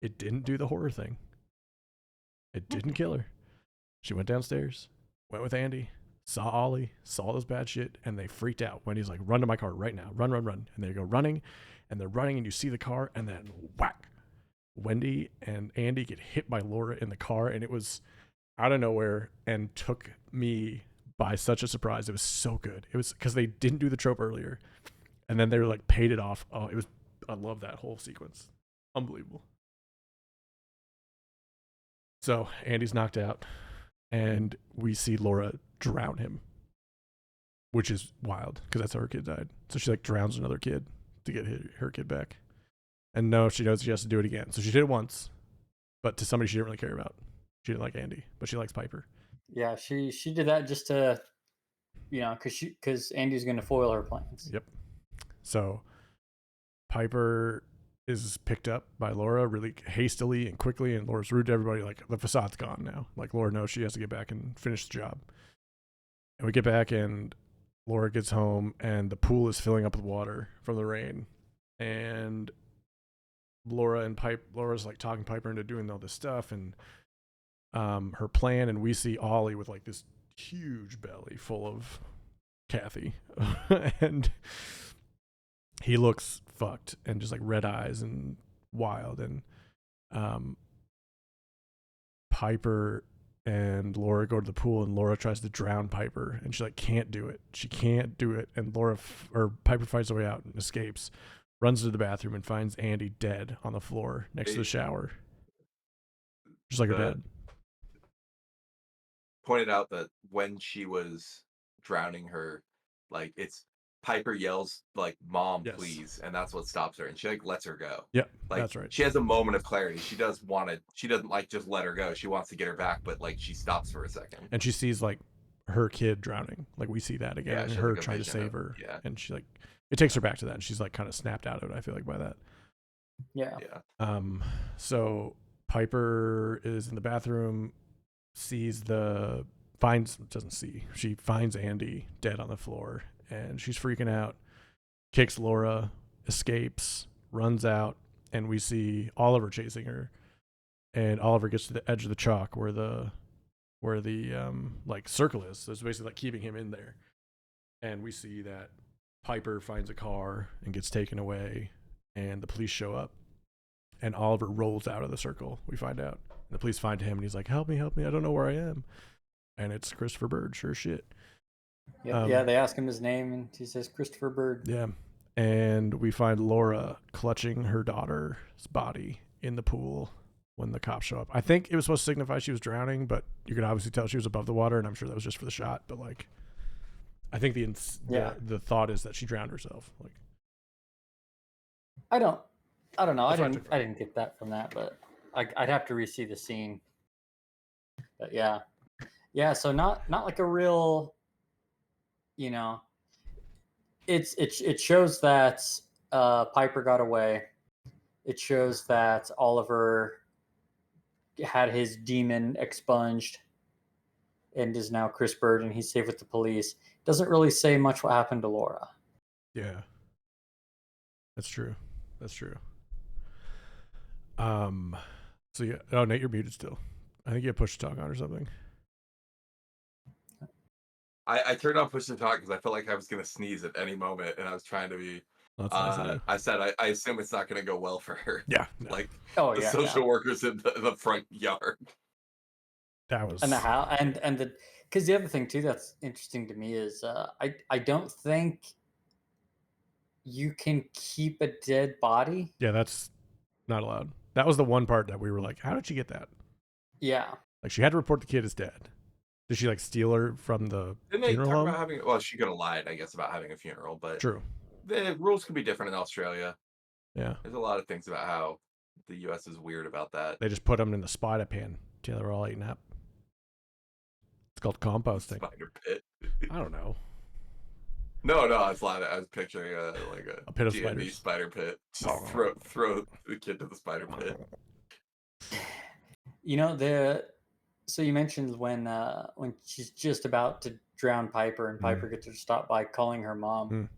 it didn't do the horror thing. It didn't kill her. She went downstairs, went with Andy, saw Ollie, saw this bad shit, and they freaked out. Wendy's like, run to my car right now. Run, run, run. And they go running, and they're running, and you see the car, and then whack. Wendy and Andy get hit by Laura in the car, and it was out of nowhere and took me by such a surprise. It was so good. It was because they didn't do the trope earlier, and then they were like paid it off. Oh, I love that whole sequence. Unbelievable. So Andy's knocked out, and we see Laura drown him, which is wild because that's how her kid died. So she like drowns another kid to get her kid back. And no, she knows she has to do it again. So she did it once, but to somebody she didn't really care about. She didn't like Andy, but she likes Piper. Yeah, she did that just to, you know, because Andy's going to foil her plans. Yep. So Piper is picked up by Laura really hastily and quickly, and Laura's rude to everybody. Like, the facade's gone now. Like, Laura knows she has to get back and finish the job. And we get back, and Laura gets home, and the pool is filling up with water from the rain. And Laura's like talking Piper into doing all this stuff, and her plan, and we see Ollie with like this huge belly full of Kathy, and he looks fucked and just like red eyes and wild. And Piper and Laura go to the pool, and Laura tries to drown Piper, and she like can't do it. She can't do it, and Piper fights her way out and escapes, runs to the bathroom, and finds Andy dead on the floor next to the shower, just like her dad. Pointed out that when she was drowning her, like, it's Piper yells like, "Mom, Yes. please," and that's what stops her, and she like lets her go. Yep, Like, that's right. she has a moment of clarity. She doesn't like just let her go. She wants to get her back, but like she stops for a second. And she sees like her kid drowning. Like, we see that again, Yeah, and she has her like a trying to vision save of- her. yeah. And she like it takes her back to that, and she's like kind of snapped out of it, I feel like, by that. Yeah. So Piper is in the bathroom, she finds Andy dead on the floor, and she's freaking out, kicks Laura, escapes, runs out, and we see Oliver chasing her, and Oliver gets to the edge of the chalk where the like circle is. So it's basically like keeping him in there. And we see that Piper finds a car and gets taken away, and the police show up, and Oliver rolls out of the circle, we find out. And the police find him, and he's like, help me, I don't know where I am. And it's Christopher Bird, sure shit. Yeah, they ask him his name, and he says Christopher Bird. Yeah. And we find Laura clutching her daughter's body in the pool when the cops show up. I think it was supposed to signify she was drowning, but you could obviously tell she was above the water, and I'm sure that was just for the shot. But like, I think the thought is that she drowned herself. Like, I don't know. I didn't get that from that, but I'd have to re-see the scene. But yeah. So not like a real, you know. It shows that Piper got away. It shows that Oliver had his demon expunged and is now Chris Bird, and he's safe with the police. Doesn't really say much what happened to Laura. Yeah, that's true. So yeah. Oh, Nate, you're muted still. I think you have push to talk on or something. I turned on push to talk because I felt like I was gonna sneeze at any moment, and I was trying to be. I said I assume it's not gonna go well for her. Yeah. No. Like the social workers in the front yard. That was because the other thing too that's interesting to me is I don't think you can keep a dead body. Yeah, that's not allowed. That was the one part that we were like, how did she get that? Yeah. Like, she had to report the kid as dead. Did she like steal her from the Didn't they funeral talk home? about having? Well, she could have lied, I guess, about having a funeral, but True. The rules can be different in Australia. Yeah. There's a lot of things about how the U.S. is weird about that. They just put them in the spider pan till they were all eaten up. It's called composting. Spider pit. I don't know. No, I was picturing a pit of D&D spiders. Spider pit. Just Oh. throw the kid to the spider pit. You know, so you mentioned when she's just about to drown Piper, and Piper gets her to stop by calling her mom.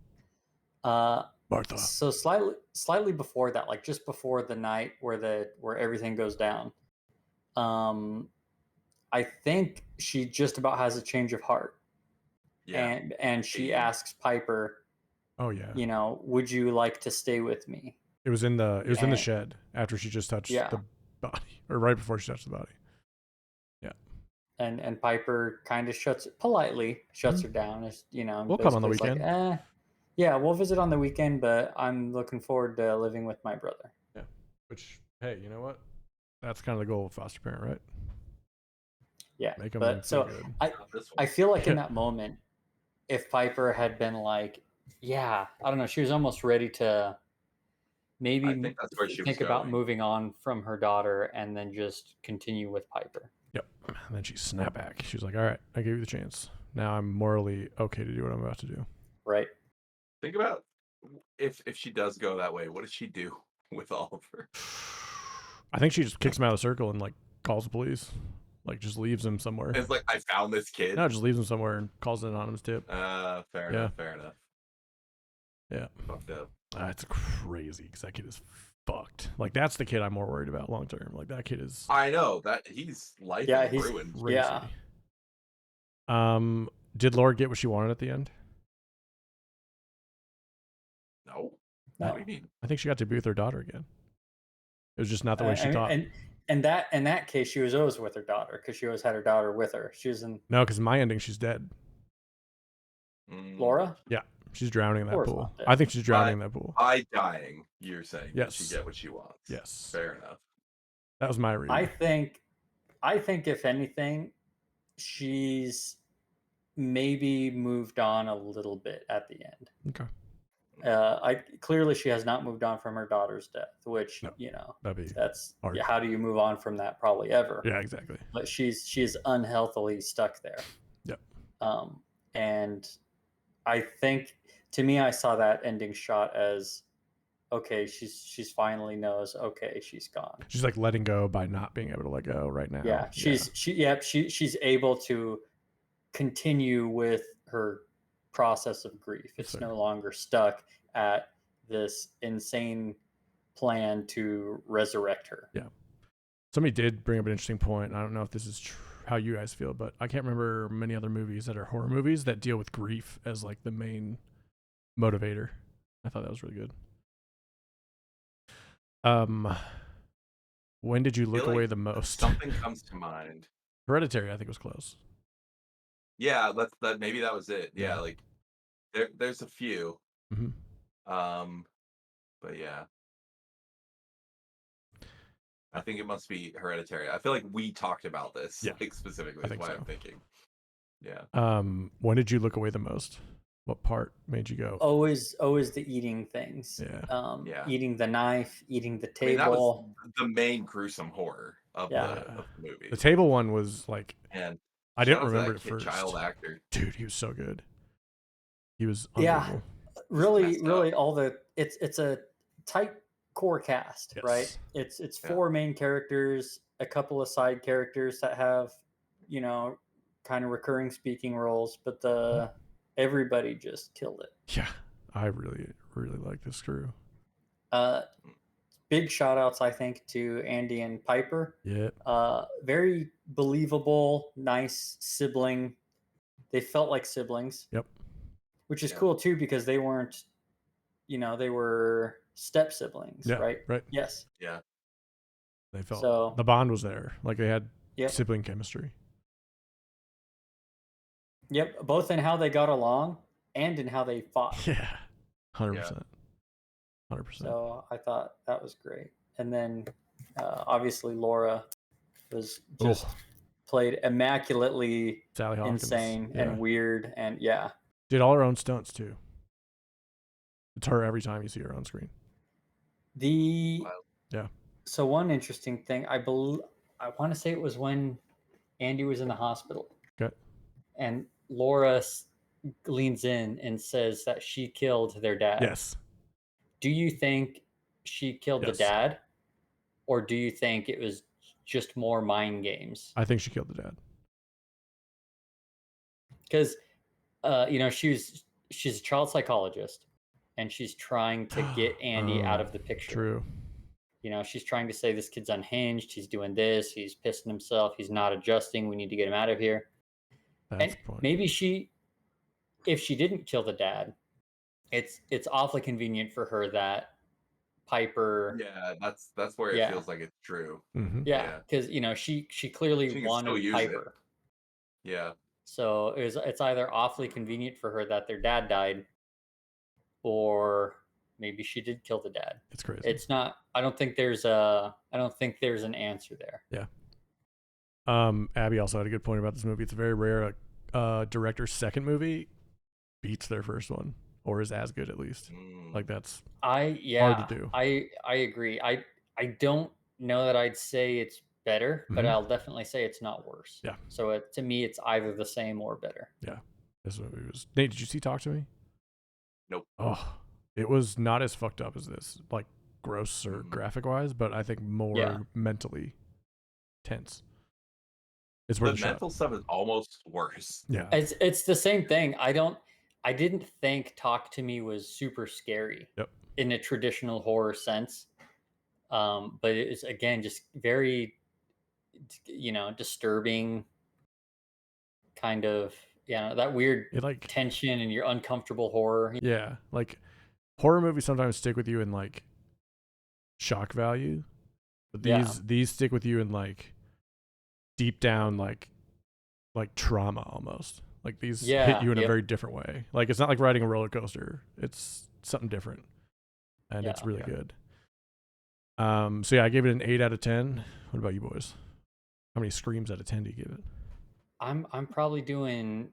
Martha. So slightly before that, like just before the night where everything goes down, I think she just about has a change of heart. Yeah. And she asks Piper, oh yeah, you know, would you like to stay with me? It was in the shed after she just touched the body, or right before she touched the body. Yeah. And Piper kind of politely shuts her down, as you know. We'll come on the weekend. Like, yeah, we'll visit on the weekend, but I'm looking forward to living with my brother. Yeah. Which, hey, you know what? That's kind of the goal of foster parent, right? Yeah. Make them but so good. I feel like in that moment, if Piper had been like, yeah, I don't know, she was almost ready to maybe I think that's where she think was about going. moving on from her daughter and then just continue with Piper. Yep. And then she snapped back. She was like, all right, I gave you the chance. Now I'm morally okay to do what I'm about to do. Right. Think about if she does go that way, what does she do with Oliver? I think she just kicks him out of the circle and like calls the police. Like, just leaves him somewhere. It's like, I found this kid. No, just leaves him somewhere and calls an anonymous tip. Fair enough. Yeah. Fucked up. It's crazy because that kid is fucked. Like, that's the kid I'm more worried about long term. Like, that kid is. I know that he's life is ruined. Crazy. Yeah. Did Laura get what she wanted at the end? No. No. What do you mean? I think she got to be with her daughter again. It was just not the way she thought. And that in that case, she was always with her daughter because she always had her daughter with her. She was in. No, because in my ending, she's dead. Laura? Yeah, she's drowning in that Laura's pool. I think she's drowning in that pool. By dying, you're saying yes. She get what she wants. Yes. Fair enough. That was my reading. I think if anything, she's maybe moved on a little bit at the end. Okay. Clearly she has not moved on from her daughter's death, which that's hard. How do you move on from that? Probably ever. Yeah, exactly. But she's unhealthily stuck there. Yep. And I think to me, I saw that ending shot as okay. She's finally knows. Okay, she's gone. She's like letting go by not being able to let go right now. Yeah, she's able to continue with her process of grief. It's no longer stuck at this insane plan to resurrect her. Yeah. Somebody did bring up an interesting point. I don't know if this is how you guys feel, but I can't remember many other movies that are horror movies that deal with grief as like the main motivator. I thought that was really good. When did you look away the most? Something comes to mind. Hereditary, I think, was close. Yeah, maybe that was it. Yeah, like there's a few. Mm-hmm. But yeah. I think it must be Hereditary. I feel like we talked about this, like specifically. That's why I'm thinking. Yeah. When did you look away the most? What part made you go? Always the eating things. Yeah. Eating the knife, eating the table. I mean, that was the main gruesome horror of the movie. The table one was like, and I didn't remember it first. Child actor, dude, he was so good. He was unbelievable. Really, all the it's a tight core cast, right? It's four main characters, a couple of side characters that have, kind of recurring speaking roles, but everybody just killed it. Yeah, I really like this crew. Big shout outs, I think, to Andy and Piper. Yeah. Very believable, nice sibling. They felt like siblings. Yep. Which is cool too, because they weren't, they were step siblings, right? Right. Yes. Yeah. They felt the bond was there. Like they had sibling chemistry. Yep. Both in how they got along and in how they fought. Yeah. 100%. 100%. So I thought that was great. And then obviously Laura was just played immaculately, Sally Hawkins. Insane and weird, and did all her own stunts too. It's her every time you see her on screen. So one interesting thing, I want to say it was when Andy was in the hospital. Okay. And Laura leans in and says that she killed their dad. Yes. Do you think she killed the dad, or do you think it was just more mind games? I think she killed the dad. Because, she's a child psychologist, and she's trying to get Andy out of the picture. True. She's trying to say this kid's unhinged. He's doing this. He's pissing himself. He's not adjusting. We need to get him out of here. That's the point. Maybe if she didn't kill the dad, it's awfully convenient for her that Piper. Yeah, that's where it feels like it's true. Mm-hmm. Yeah, because she clearly wanted Piper. Yeah. So it's either awfully convenient for her that their dad died, or maybe she did kill the dad. It's crazy. It's not. I don't think there's an answer there. Yeah. Abby also had a good point about this movie. It's very rare a director's second movie beats their first one, or is as good at least. Like that's hard to do. I agree. I don't know that I'd say it's better, but I'll definitely say it's not worse. Yeah. So to me, it's either the same or better. Yeah. This movie was. Nate, did you see Talk to Me? Nope. Oh, it was not as fucked up as this, like gross or graphic wise, but I think more mentally tense. It's the mental stuff is almost worse. Yeah. It's the same thing. I didn't think Talk to Me was super scary in a traditional horror sense. But it was, again, just very, disturbing kind of, that weird tension and your uncomfortable horror. Yeah. Like horror movies sometimes stick with you in like shock value, but these stick with you in like deep down, like trauma almost. Like these hit you in a very different way. Like it's not like riding a roller coaster. It's something different, and it's really good. So I gave it an 8 out of 10. What about you boys? How many screams out of 10 do you give it? I'm probably doing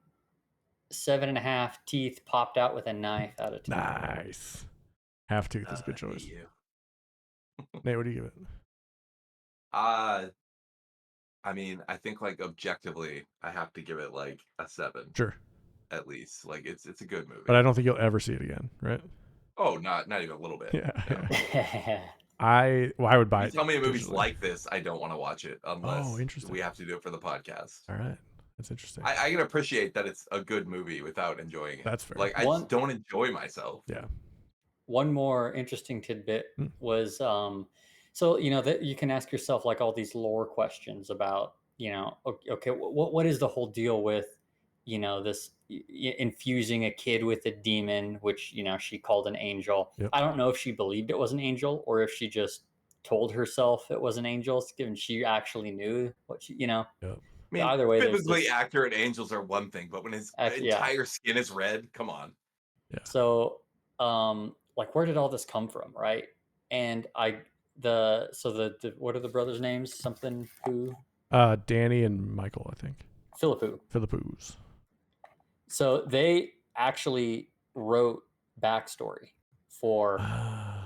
7.5 teeth popped out with a knife out of 10. Nice. Half tooth is a good choice. Nate, what do you give it? I mean, I think like objectively, I have to give it like a 7. Sure. at least. Like it's a good movie. But I don't think you'll ever see it again, right? Oh, not even a little bit. Yeah. No. Yeah. I would buy You it. tell me a movie's digitally. like this, I don't want to watch it unless Interesting. we have to do it for the podcast. All right, that's interesting. I can appreciate that it's a good movie without enjoying it. That's fair. Like I just don't enjoy myself. Yeah. One more interesting tidbit Mm. was so that you can ask yourself like all these lore questions about okay, what is the whole deal with this infusing a kid with a demon, which she called an angel. Yep. I don't know if she believed it was an angel or if she just told herself it was an angel, given she actually knew what she Yep. I mean, either way, biblically accurate angels are one thing, but when his entire skin is red, come on. Yeah. So, like, where did all this come from, right? And the what are the brothers' names? Something who? Danny and Michael, I think. Philippus. So they actually wrote backstory for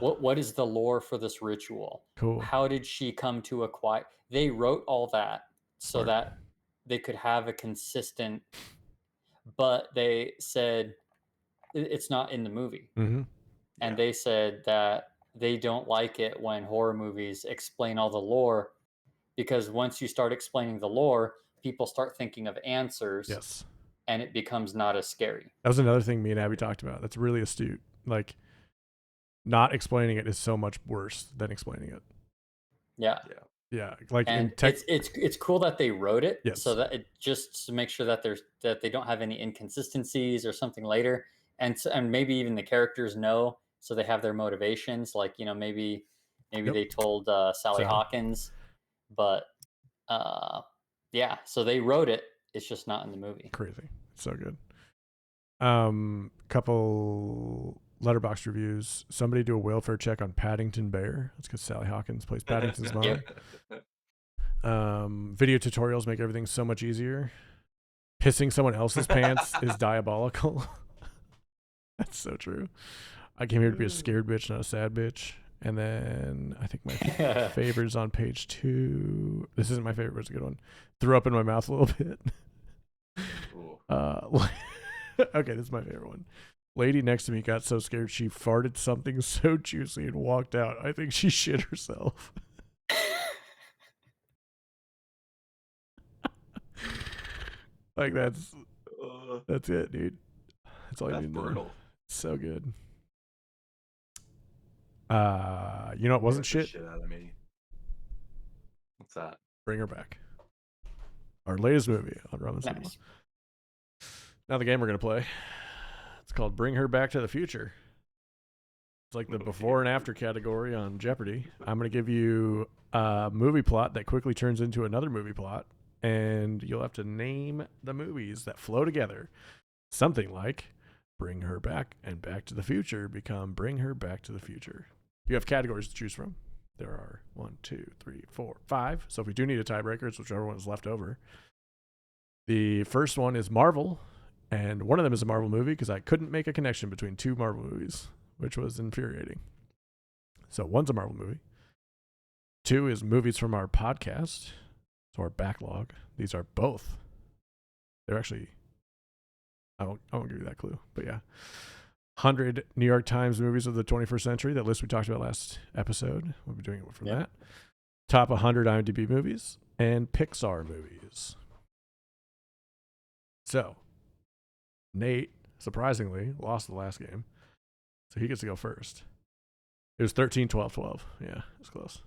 what is the lore for this ritual? Cool. How did she come to acquire? They wrote all that so Smart. that they could have a consistent. But they said it's not in the movie, and they said that they don't like it when horror movies explain all the lore, because once you start explaining the lore, people start thinking of answers. Yes. And it becomes not as scary. That was another thing me and Abby talked about. That's really astute. Like, not explaining it is so much worse than explaining it. Yeah. Like, and it's cool that they wrote it, so that it just to make sure that they don't have any inconsistencies or something later, and maybe even the characters know, so they have their motivations. Like maybe they told Sally Hawkins, but so they wrote it. It's just not in the movie. Crazy. So good. Couple Letterboxd reviews. Somebody do a welfare check on Paddington Bear. That's because Sally Hawkins plays Paddington's mom. Video tutorials make everything so much easier. Pissing someone else's pants is diabolical. That's so true. I came here to be a scared bitch, not a sad bitch. And then I think my favorite is on page 2. This isn't my favorite, but it's a good one. Threw up in my mouth a little bit. Okay, this is my favorite one. Lady next to me got so scared she farted something so juicy and walked out. I think she shit herself. Like that's it, dude. That's all you need to know. So good. You know it wasn't shit? Shit out of me. What's that? Bring Her Back. Our latest movie on Roman Cinema. Now the game we're gonna play. It's called Bring Her Back to the Future. It's like the before and after category on Jeopardy. I'm gonna give you a movie plot that quickly turns into another movie plot, and you'll have to name the movies that flow together. Something like Bring Her Back and Back to the Future become Bring Her Back to the Future. You have categories to choose from. There are 1, 2, 3, 4, 5. So if we do need a tiebreaker, it's whichever one is left over. The first one is Marvel, and one of them is a Marvel movie because I couldn't make a connection between 2 Marvel movies, which was infuriating. So one's a Marvel movie. 2 is movies from our podcast, so our backlog. These are both. They're actually, I won't give you that clue, but yeah. 100 New York Times movies of the 21st century, that list we talked about last episode. We'll be doing it from that. Top 100 IMDb movies and Pixar movies. So, Nate, surprisingly, lost the last game. So he gets to go first. It was 13, 12, 12. Yeah, it was close.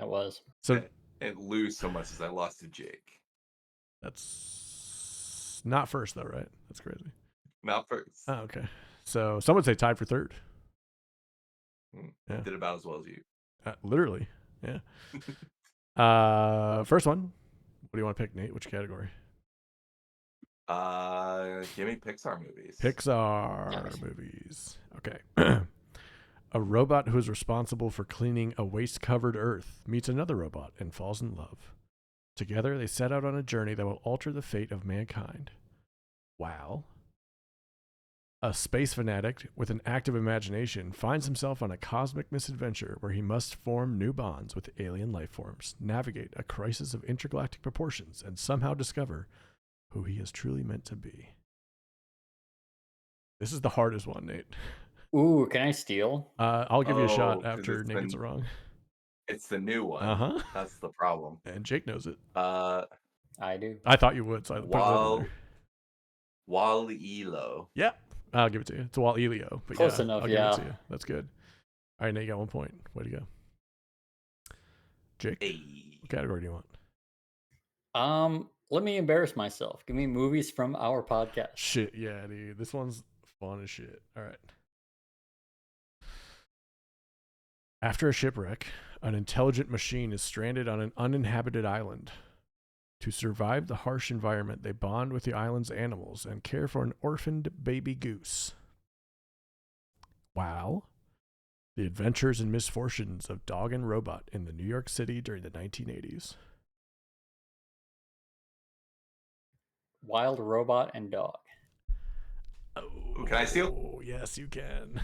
It was. So, and lose so much as I lost to Jake. That's not first, though, right? That's crazy. Not first. Oh, okay. So, some would say tied for third. Yeah. Did about as well as you. Literally, yeah. First one. What do you want to pick, Nate? Which category? Give me Pixar movies. Pixar movies. Okay. A robot who is responsible for cleaning a waste-covered Earth meets another robot and falls in love. Together, they set out on a journey that will alter the fate of mankind. Wow. A space fanatic with an active imagination finds himself on a cosmic misadventure where he must form new bonds with alien life forms, navigate a crisis of intergalactic proportions, and somehow discover who he is truly meant to be. This is the hardest one, Nate. Ooh, can I steal? I'll give you a shot 'cause after Nate gets it wrong. It's the new one. Uh-huh. That's the problem. And Jake knows it. I do. I thought you would, so I put it over there. Walilo. Yeah, I'll give it to you. It's Wall Elio. But Close yeah, enough, I'll yeah. give it to you. That's good. All right, Nate, you got 1 point. Way to go. Jake, Hey. what category do you want? Let me embarrass myself. Give me movies from our podcast. Shit, yeah, dude. This one's fun as shit. All right. After a shipwreck, an intelligent machine is stranded on an uninhabited island. To survive the harsh environment, they bond with the island's animals and care for an orphaned baby goose. Wow. The adventures and misfortunes of dog and robot in the New York City during the 1980s. Wild Robot and Dog. Oh, Can I steal? Yes, you can.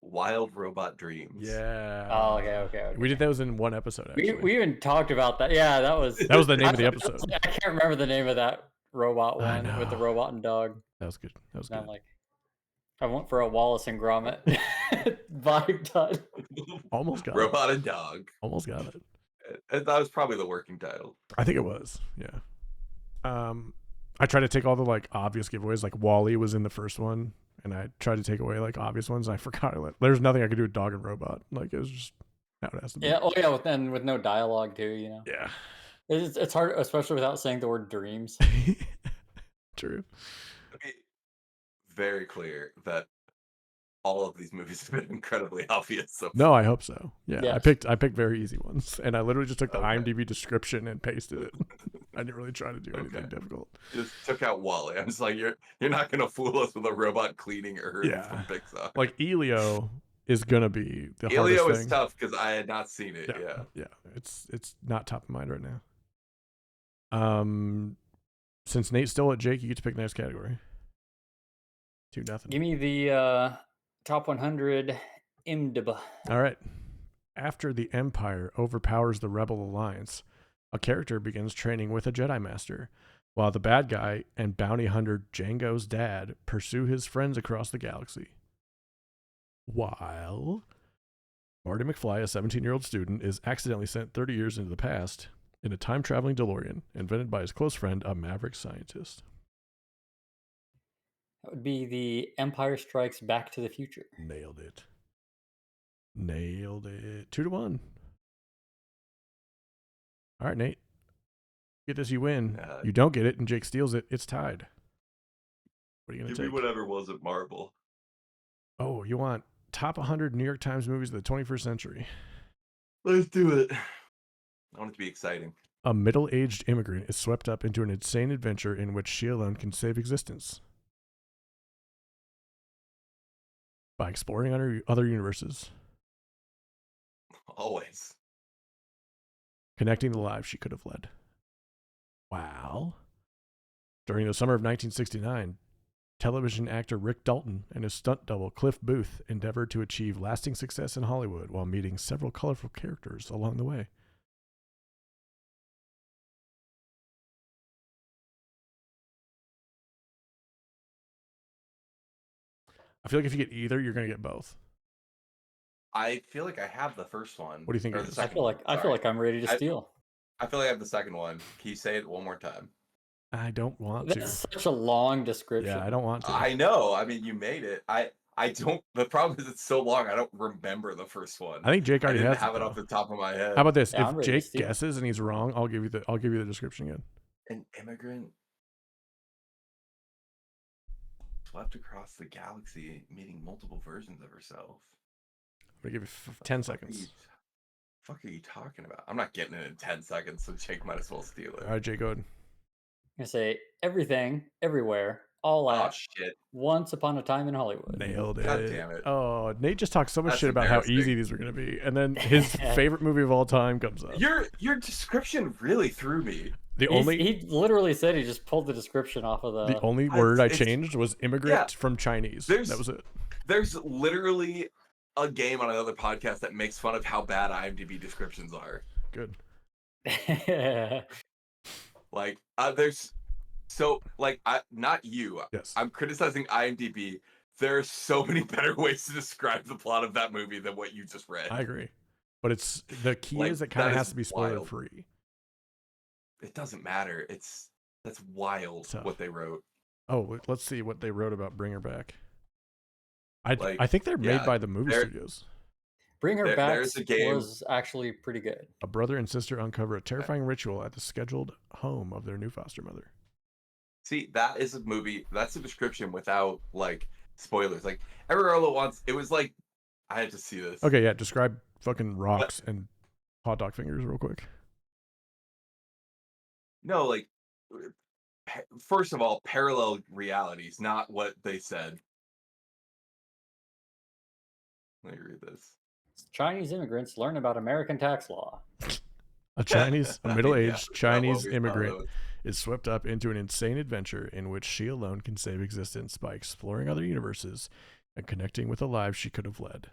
Wild Robot Dreams. Yeah. Oh, okay. We did those in one episode, actually. We even talked about that. Yeah, that was the name of the episode. I can't remember the name of that robot I one with the know. robot and dog. That was good. That was And I'm good. like, I went for a Wallace and Gromit vibe done. Almost got Robot it. and Dog. Almost got it. That was probably the working title. I think it was. Yeah. I tried to take all the like obvious giveaways. Like Wall-E was in the first one, and I tried to take away like obvious ones. And I forgot. There's nothing I could do with Dog and Robot. Like it was just how it has to be. Yeah. Oh, yeah. With no dialogue too. You know. Yeah. It's hard, especially without saying the word dreams. True. To be very clear that all of these movies have been incredibly obvious. So No, I hope so. Yeah, Yes. I picked very easy ones, and I literally just took the Okay. IMDb description and pasted it. I didn't really try to do anything Okay. difficult. just took out Wally. I'm just like, you're not gonna fool us with a robot cleaning Earth Yeah. from Pixar. Like Elio is gonna be the Elio hardest is thing. tough because I had not seen it. Yeah. It's not top of mind right now. Since Nate's still at Jake, you get to pick the next category. 2-0. Give me the top 100 IMDb. All right. After the Empire overpowers the Rebel Alliance, a character begins training with a Jedi Master, while the bad guy and bounty hunter Jango's dad pursue his friends across the galaxy. While Marty McFly, a 17-year-old student, is accidentally sent 30 years into the past in a time-traveling DeLorean invented by his close friend, a maverick scientist. That would be the Empire Strikes Back to the Future. Nailed it. 2-1. All right, Nate. Get this, you win. You don't get it, and Jake steals it. It's tied. What are you going to Give me take? whatever wasn't Marvel. Oh, you want top 100 New York Times movies of the 21st century. Let's do it. I want it to be exciting. A middle-aged immigrant is swept up into an insane adventure in which she alone can save existence. By exploring other universes, Always. connecting the lives she could have led. Wow. During the summer of 1969, television actor Rick Dalton and his stunt double Cliff Booth endeavored to achieve lasting success in Hollywood while meeting several colorful characters along the way. I feel like if you get either, you're going to get both. I feel like I have the first one. What do you think Or it the is? I second feel one. like Sorry. I'm ready to steal. I feel like I have the second one. Can you say it one more time? I don't want to. That's such a long description. Yeah, I don't want to. I know. I mean, you made it. I don't. The problem is it's so long. I don't remember the first one. I think Jake I already didn't has have it, it though. off the top of my head. How about this? Yeah, I'm If ready to Jake steal. guesses and he's wrong, I'll give you the description again. An immigrant swept across the galaxy, meeting multiple versions of herself. I'm gonna give you 10 seconds. Fuck are you talking about? I'm not getting it in 10 seconds, so Jake might as well steal it. All right, Jake, go ahead. I'm gonna say everything, everywhere, all Oh at shit! once upon a time in Hollywood. Nailed it. God damn it. Oh, Nate just talked so much That's shit about how embarrassing. easy these were gonna be, and then his favorite movie of all time comes up. Your description really threw me. He literally said he just pulled the description off of the only word I it's- changed was immigrant yeah. from Chinese. There's- That was it. There's literally a game on another podcast that makes fun of how bad IMDb descriptions are. Good. Like, there's So, like, not you. Yes, I'm criticizing IMDb. There are so many better ways to describe the plot of that movie than what you just read. I agree. But the key Like, is it kind that of is has to be spoiler wild. free. It doesn't matter. That's wild Tough. what they wrote. Oh, let's see what they wrote about Bring Her Back. I Like, think they're made yeah, by the movie there, studios. Bring Her Back there's a game. was actually pretty good. A brother and sister uncover a terrifying ritual at the scheduled home of their new foster mother. See, that is a movie. That's a description without like spoilers. Like every girl at once, it was like I had to see this. Okay, yeah. Describe fucking But rocks and hot dog fingers real quick. no, like first of all, parallel realities, not what they said. Let me read this. Chinese immigrants learn about American tax law. A I mean, middle-aged yeah, Chinese we immigrant follow. is swept up into an insane adventure in which she alone can save existence by exploring other universes and connecting with the lives she could have led.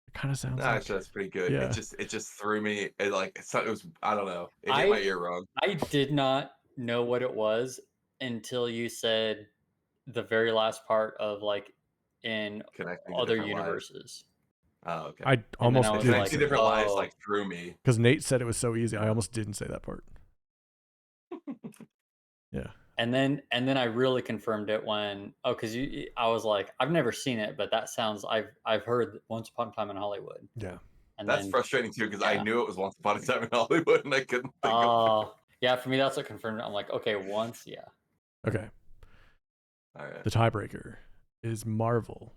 It kind of sounds No, like actually, that's pretty good. yeah. It just threw me. It was I don't know. It hit my ear wrong. I did not know what it was until you said the very last part of like in Connecting to other different lives. universes. Oh, okay. I And then almost I was didn't like, say Connecting to different lives oh. like threw me. because Nate said it was so easy. I almost didn't say that part. Yeah. And then I really confirmed it when because I was like, I've never seen it, but that sounds I've heard Once Upon a Time in Hollywood. Yeah. And That's then frustrating too because I yeah. knew it was Once Upon a Time in Hollywood and I couldn't think of it. Yeah, for me that's what confirmed it. I'm like, okay, once, yeah. Okay. All right. The tiebreaker is Marvel.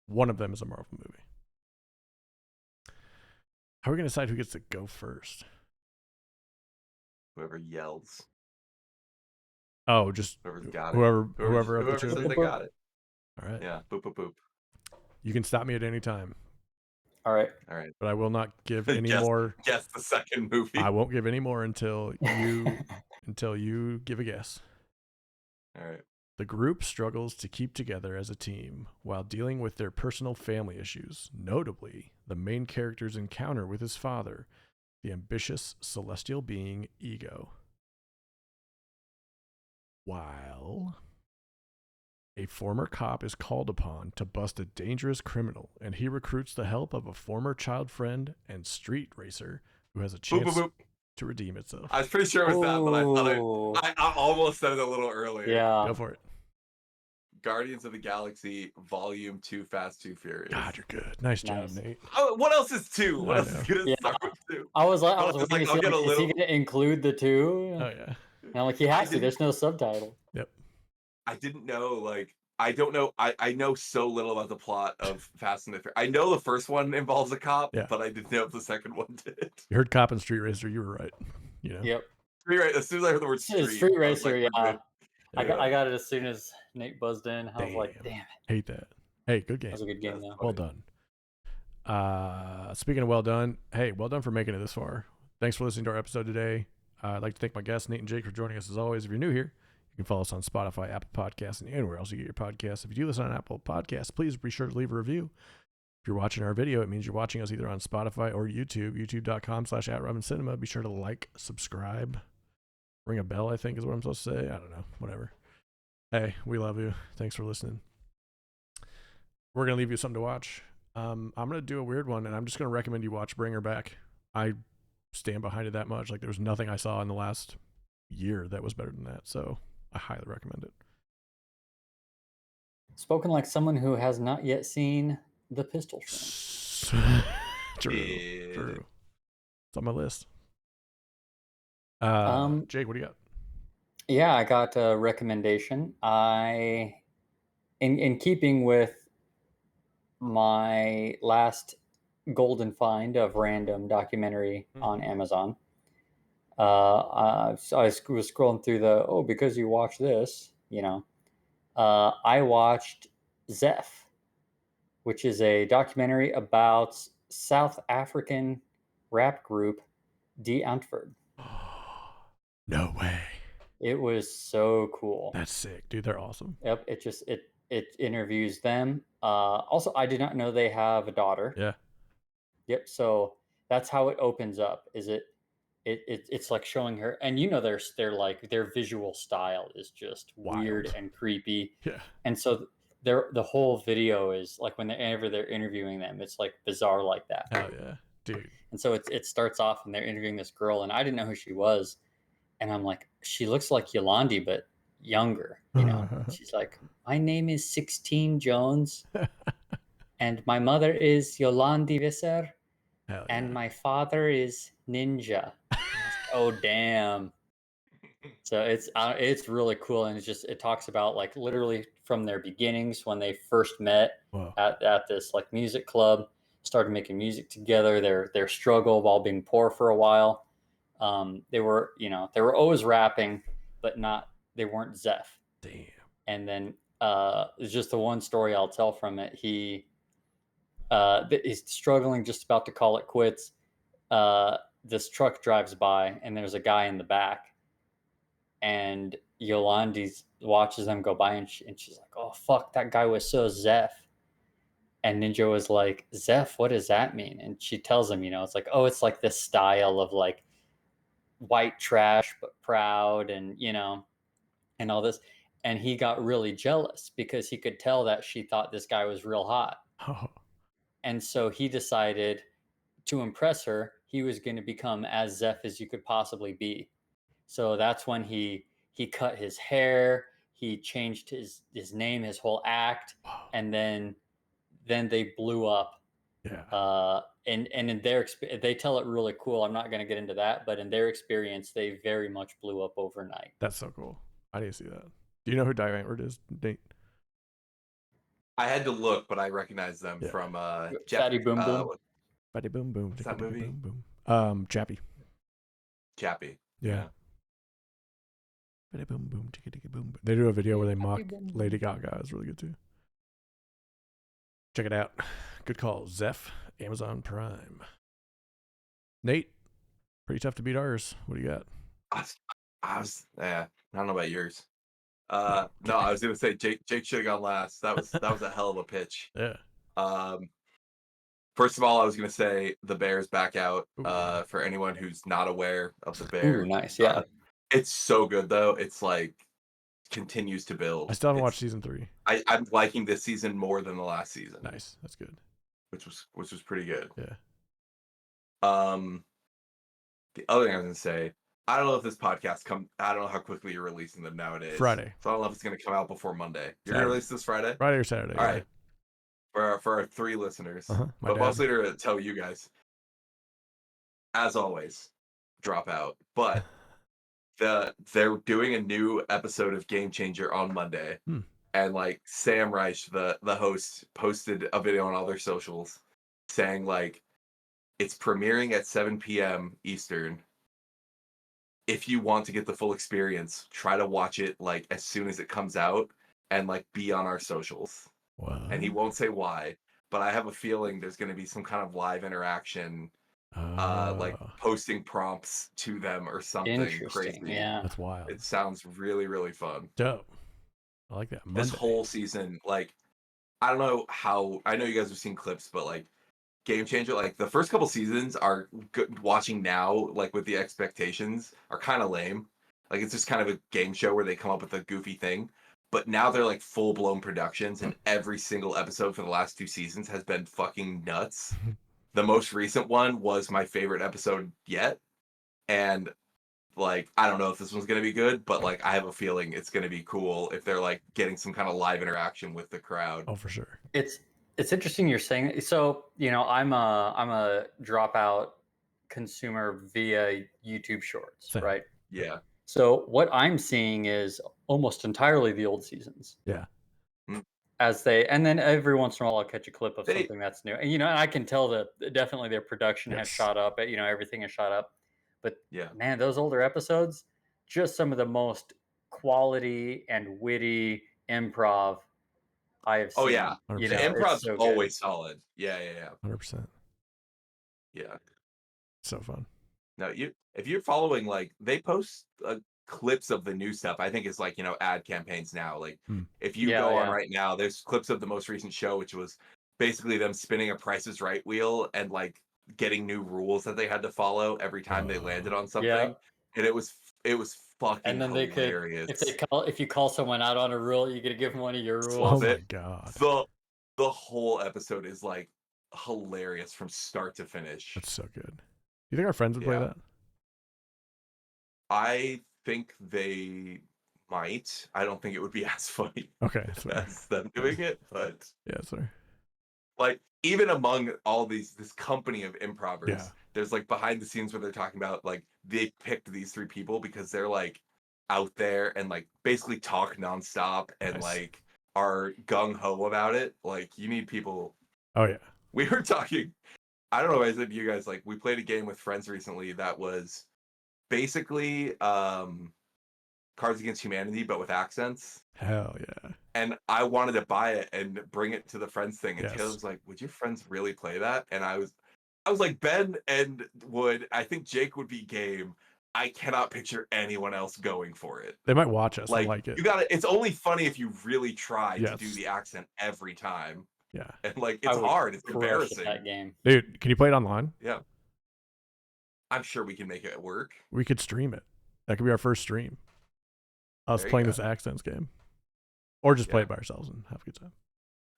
One of them is a Marvel movie. How are we going to decide who gets to go first? Whoever yells. Oh, just Whoever's got it. whoever of the Whoever two. says they got it. All right. Yeah. Boop, boop, boop. You can stop me at any time, All right. All right. but I will not give any more. Guess the second movie. I won't give any more until you give a guess. All right. The group struggles to keep together as a team while dealing with their personal family issues. Notably, the main character's encounter with his father, the ambitious celestial being Ego. While a former cop is called upon to bust a dangerous criminal, and he recruits the help of a former child friend and street racer who has a chance Boop, boop, boop. to redeem itself. I was pretty sure it was that, but I thought Ooh. I almost said it a little earlier. Yeah. Go for it. Guardians of the Galaxy Volume 2 Fast 2 Furious. God, you're good. Nice job, Nate. Oh, what else is 2? What I else is know. going to Yeah. start with 2? I was Well, waiting it's to like, see I'll get a is he little- gonna include the two? Oh yeah. And I'm like, he has to. didn't- There's no subtitle. Yep. I didn't know, like, I don't know. I know so little about the plot of Fast and the Furious. I know the first one involves a cop, Yeah. but I didn't know if the second one did. You heard cop and street racer. You were right. You know. Yep. Street Racer, as soon as I heard the word street, Street I was Racer, like, yeah. we're I good. got it as soon as Nate buzzed in. I was like, damn it. Hate that. Hey, good That game. was a good game That's though. Well done. Speaking of well done, hey, well done for making it this far. Thanks for listening to our episode today. I'd like to thank my guests, Nate and Jake, for joining us as always. If you're new here, you can follow us on Spotify, Apple Podcasts, and anywhere else you get your podcasts. If you do listen on Apple Podcasts, please be sure to leave a review. If you're watching our video, it means you're watching us either on Spotify or YouTube, youtube.com/@RobinCinema. Be sure to like, subscribe, ring a bell, I think is what I'm supposed to say. I don't know. Whatever. Hey, we love you. Thanks for listening. We're going to leave you something to watch. I'm going to do a weird one, and I'm just going to recommend you watch Bring Her Back. I stand behind it that much. Like, there was nothing I saw in the last year that was better than that, so I highly recommend it. Spoken like someone who has not yet seen The Pistol Shrimp. True. Yeah. True. It's on my list. Jake, what do you got? Yeah, I got a recommendation. In keeping with my last golden find of random documentary on Amazon, so I was scrolling through because you watch this, I watched Zeph, which is a documentary about South African rap group Die Antwoord. No way. It was so cool. That's sick, dude. They're awesome. Yep. It interviews them. Also, I did not know they have a daughter. Yeah. Yep. So that's how it opens up. Is it it's like showing her, and their visual style is just weird Wild. and creepy, Yeah. and so the whole video is like whenever they're interviewing them, it's like bizarre like that. Hell yeah, dude. And so it starts off and they're interviewing this girl, and I didn't know who she was, and I'm like, she looks like Yolandi but younger, you know. She's like, my name is 16 Jones, and my mother is Yolandi Visser, Hell and yeah. my father is Ninja. Oh damn. So it's really cool, and it talks about like literally from their beginnings when they first met Whoa. at this like music club, started making music together, their struggle while being poor for a while. They were always rapping, but they weren't Zeph. Damn. And then it's just the one story I'll tell from it. He's struggling, just about to call it quits. This truck drives by, and there's a guy in the back, and Yolandi watches them go by, and she's like, "Oh fuck, that guy was so Zeph." And Ninja was like, "Zeph, what does that mean?" And she tells him, it's like, "Oh, it's like this style of like white trash but proud, and and all this." And he got really jealous because he could tell that she thought this guy was real hot. Oh. And so he decided to impress her, he was going to become as Zeph as you could possibly be. So that's when he cut his hair, he changed his name, his whole act, and then they blew up. Yeah. And in their they tell it really cool. I'm not going to get into that, but in their experience, they very much blew up overnight. That's so cool. I didn't see that. Do you know who Diane Ward is, Nate? I had to look, but I recognize them Yeah. from Fatty Boom Boom. Fatty Boom Boom. What's that movie? Boom Boom. Chappie. Chappie. Yeah. Fatty Boom Boom. Chicka Chicka Boom Boom. They do a video where they mock Lady Gaga. It's really good too. Check it out. Good call. Zeph, Amazon Prime. Nate, pretty tough to beat ours. What do you got? I don't know about yours. No, I was gonna say Jake should have gone last. That was a hell of a pitch. Yeah. First of all, I was gonna say the Bears back out. Ooh. For anyone who's not aware of the Bears. Ooh, nice. Yeah. It's so good though. It's like continues to build. I still haven't watched season 3. I'm liking this season more than the last season. Nice. That's good. Which was pretty good. Yeah. The other thing I was gonna say, I don't know if this podcast I don't know how quickly you're releasing them nowadays. Friday. So I don't know if it's gonna come out before Monday. You're gonna release this Friday? Friday or Saturday. All right. For our 3 listeners. But mostly to tell you guys. As always, drop out. But they're doing a new episode of Game Changer on Monday. And like Sam Reich, the host, posted a video on all their socials saying like it's premiering at 7 p.m. Eastern. If you want to get the full experience, try to watch it like as soon as it comes out and like be on our socials. Wow. And he won't say why, but I have a feeling there's going to be some kind of live interaction, like posting prompts to them or something crazy. Yeah, that's wild. It sounds really, really fun. Dope. I like that. This whole season, like, I don't know how. I know you guys have seen clips, but like, Game Changer, like the first couple seasons are good. Watching now, like with the expectations, are kind of lame. Like it's just kind of a game show where they come up with a goofy thing. But now they're like full blown productions, and every single episode for the last 2 seasons has been fucking nuts. The most recent one was my favorite episode yet, and like I don't know if this one's gonna be good, but like I have a feeling it's gonna be cool if they're like getting some kind of live interaction with the crowd. Oh, for sure. It's interesting you're saying. So I'm a dropout consumer via YouTube Shorts, Same. right? Yeah. So what I'm seeing is almost entirely the old seasons. Yeah. And then every once in a while I'll catch a clip of something that's new. And I can tell that definitely their production has shot up. Everything has shot up. But yeah, man, those older episodes, just some of the most quality and witty improv I have seen. Oh yeah, the improv's always solid. Yeah. 100%. Yeah. So fun. No, if you're following, like they post clips of the new stuff. I think it's like ad campaigns now. Like if you go on right now, there's clips of the most recent show, which was basically them spinning a Price is Right wheel and like getting new rules that they had to follow every time they landed on something, Yeah. and it was fucking And then they could, hilarious. if you call someone out on a rule, you get to give them one of your rules. Love Oh my it. god. The whole episode is like hilarious from start to finish. That's so good. You think our friends would play Yeah. that? I think they might. I don't think it would be as funny Okay, that's fair. as them doing it, but Yeah, sorry. like even among all this company of improvers, Yeah. there's like behind the scenes where they're talking about like they picked these 3 people because they're like out there and like basically talk nonstop and Nice. like are gung ho about it. Like you need people. Oh yeah. We were talking. I don't know if I said to you guys, like we played a game with friends recently that was basically Cards Against Humanity but with accents. Hell yeah. And I wanted to buy it and bring it to the friends thing. And Yes. Taylor was like, "Would your friends really play that?" And I was like, Ben and would. I think Jake would be game. I cannot picture anyone else going for it. They might watch us and like it. You gotta. It's only funny if you really try Yes. to do the accent every time. Yeah. And like I it's would hard. It's crush embarrassing. that game. Dude, can you play it online? Yeah. I'm sure we can make it work. We could stream it. That could be our first stream. Us There you playing go. this accents game. Or just play Yeah. it by ourselves and have a good time.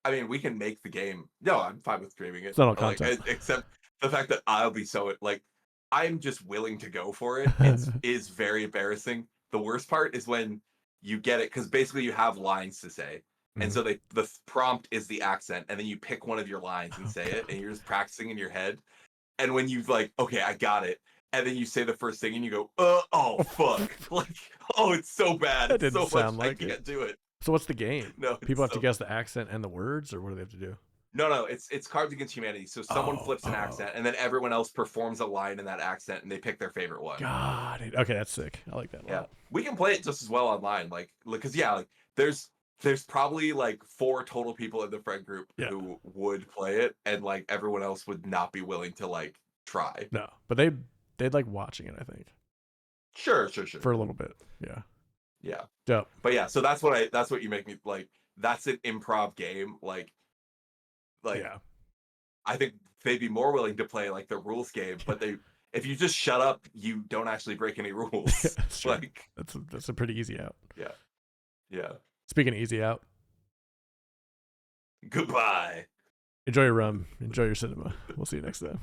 I mean, we can make the game. No, I'm fine with streaming it. It's not all Like, content. except the fact that I'll be so like, I'm just willing to go for it. Is very embarrassing. The worst part is when you get it because basically you have lines to say, and so the prompt is the accent, and then you pick one of your lines and say it, and you're just practicing in your head. And when you've like, okay, I got it, and then you say the first thing, and you go, oh fuck, like, oh, it's so bad. That It's so didn't sound much. like I it. can't do it. So what's the game? No, People have so to guess the accent and the words, or what do they have to do? No, it's Cards Against Humanity. So someone flips an Oh. accent, and then everyone else performs a line in that accent, and they pick their favorite one. Got it. Okay, that's sick. I like that a Yeah, lot. we can play it just as well online. Like, because yeah, like there's probably like 4 total people in the friend group who would play it, and like everyone else would not be willing to like try. No, but they'd like watching it, I think. Sure. For a little bit. Yeah. Yeah. Dope. But yeah, so that's what you make me like. That's an improv game. Like yeah. I think they'd be more willing to play like the rules game, but if you just shut up, you don't actually break any rules. That's true. Like That's a pretty easy out. yeah. Speaking of easy out, Goodbye. enjoy your rum, enjoy your cinema. We'll see you next time.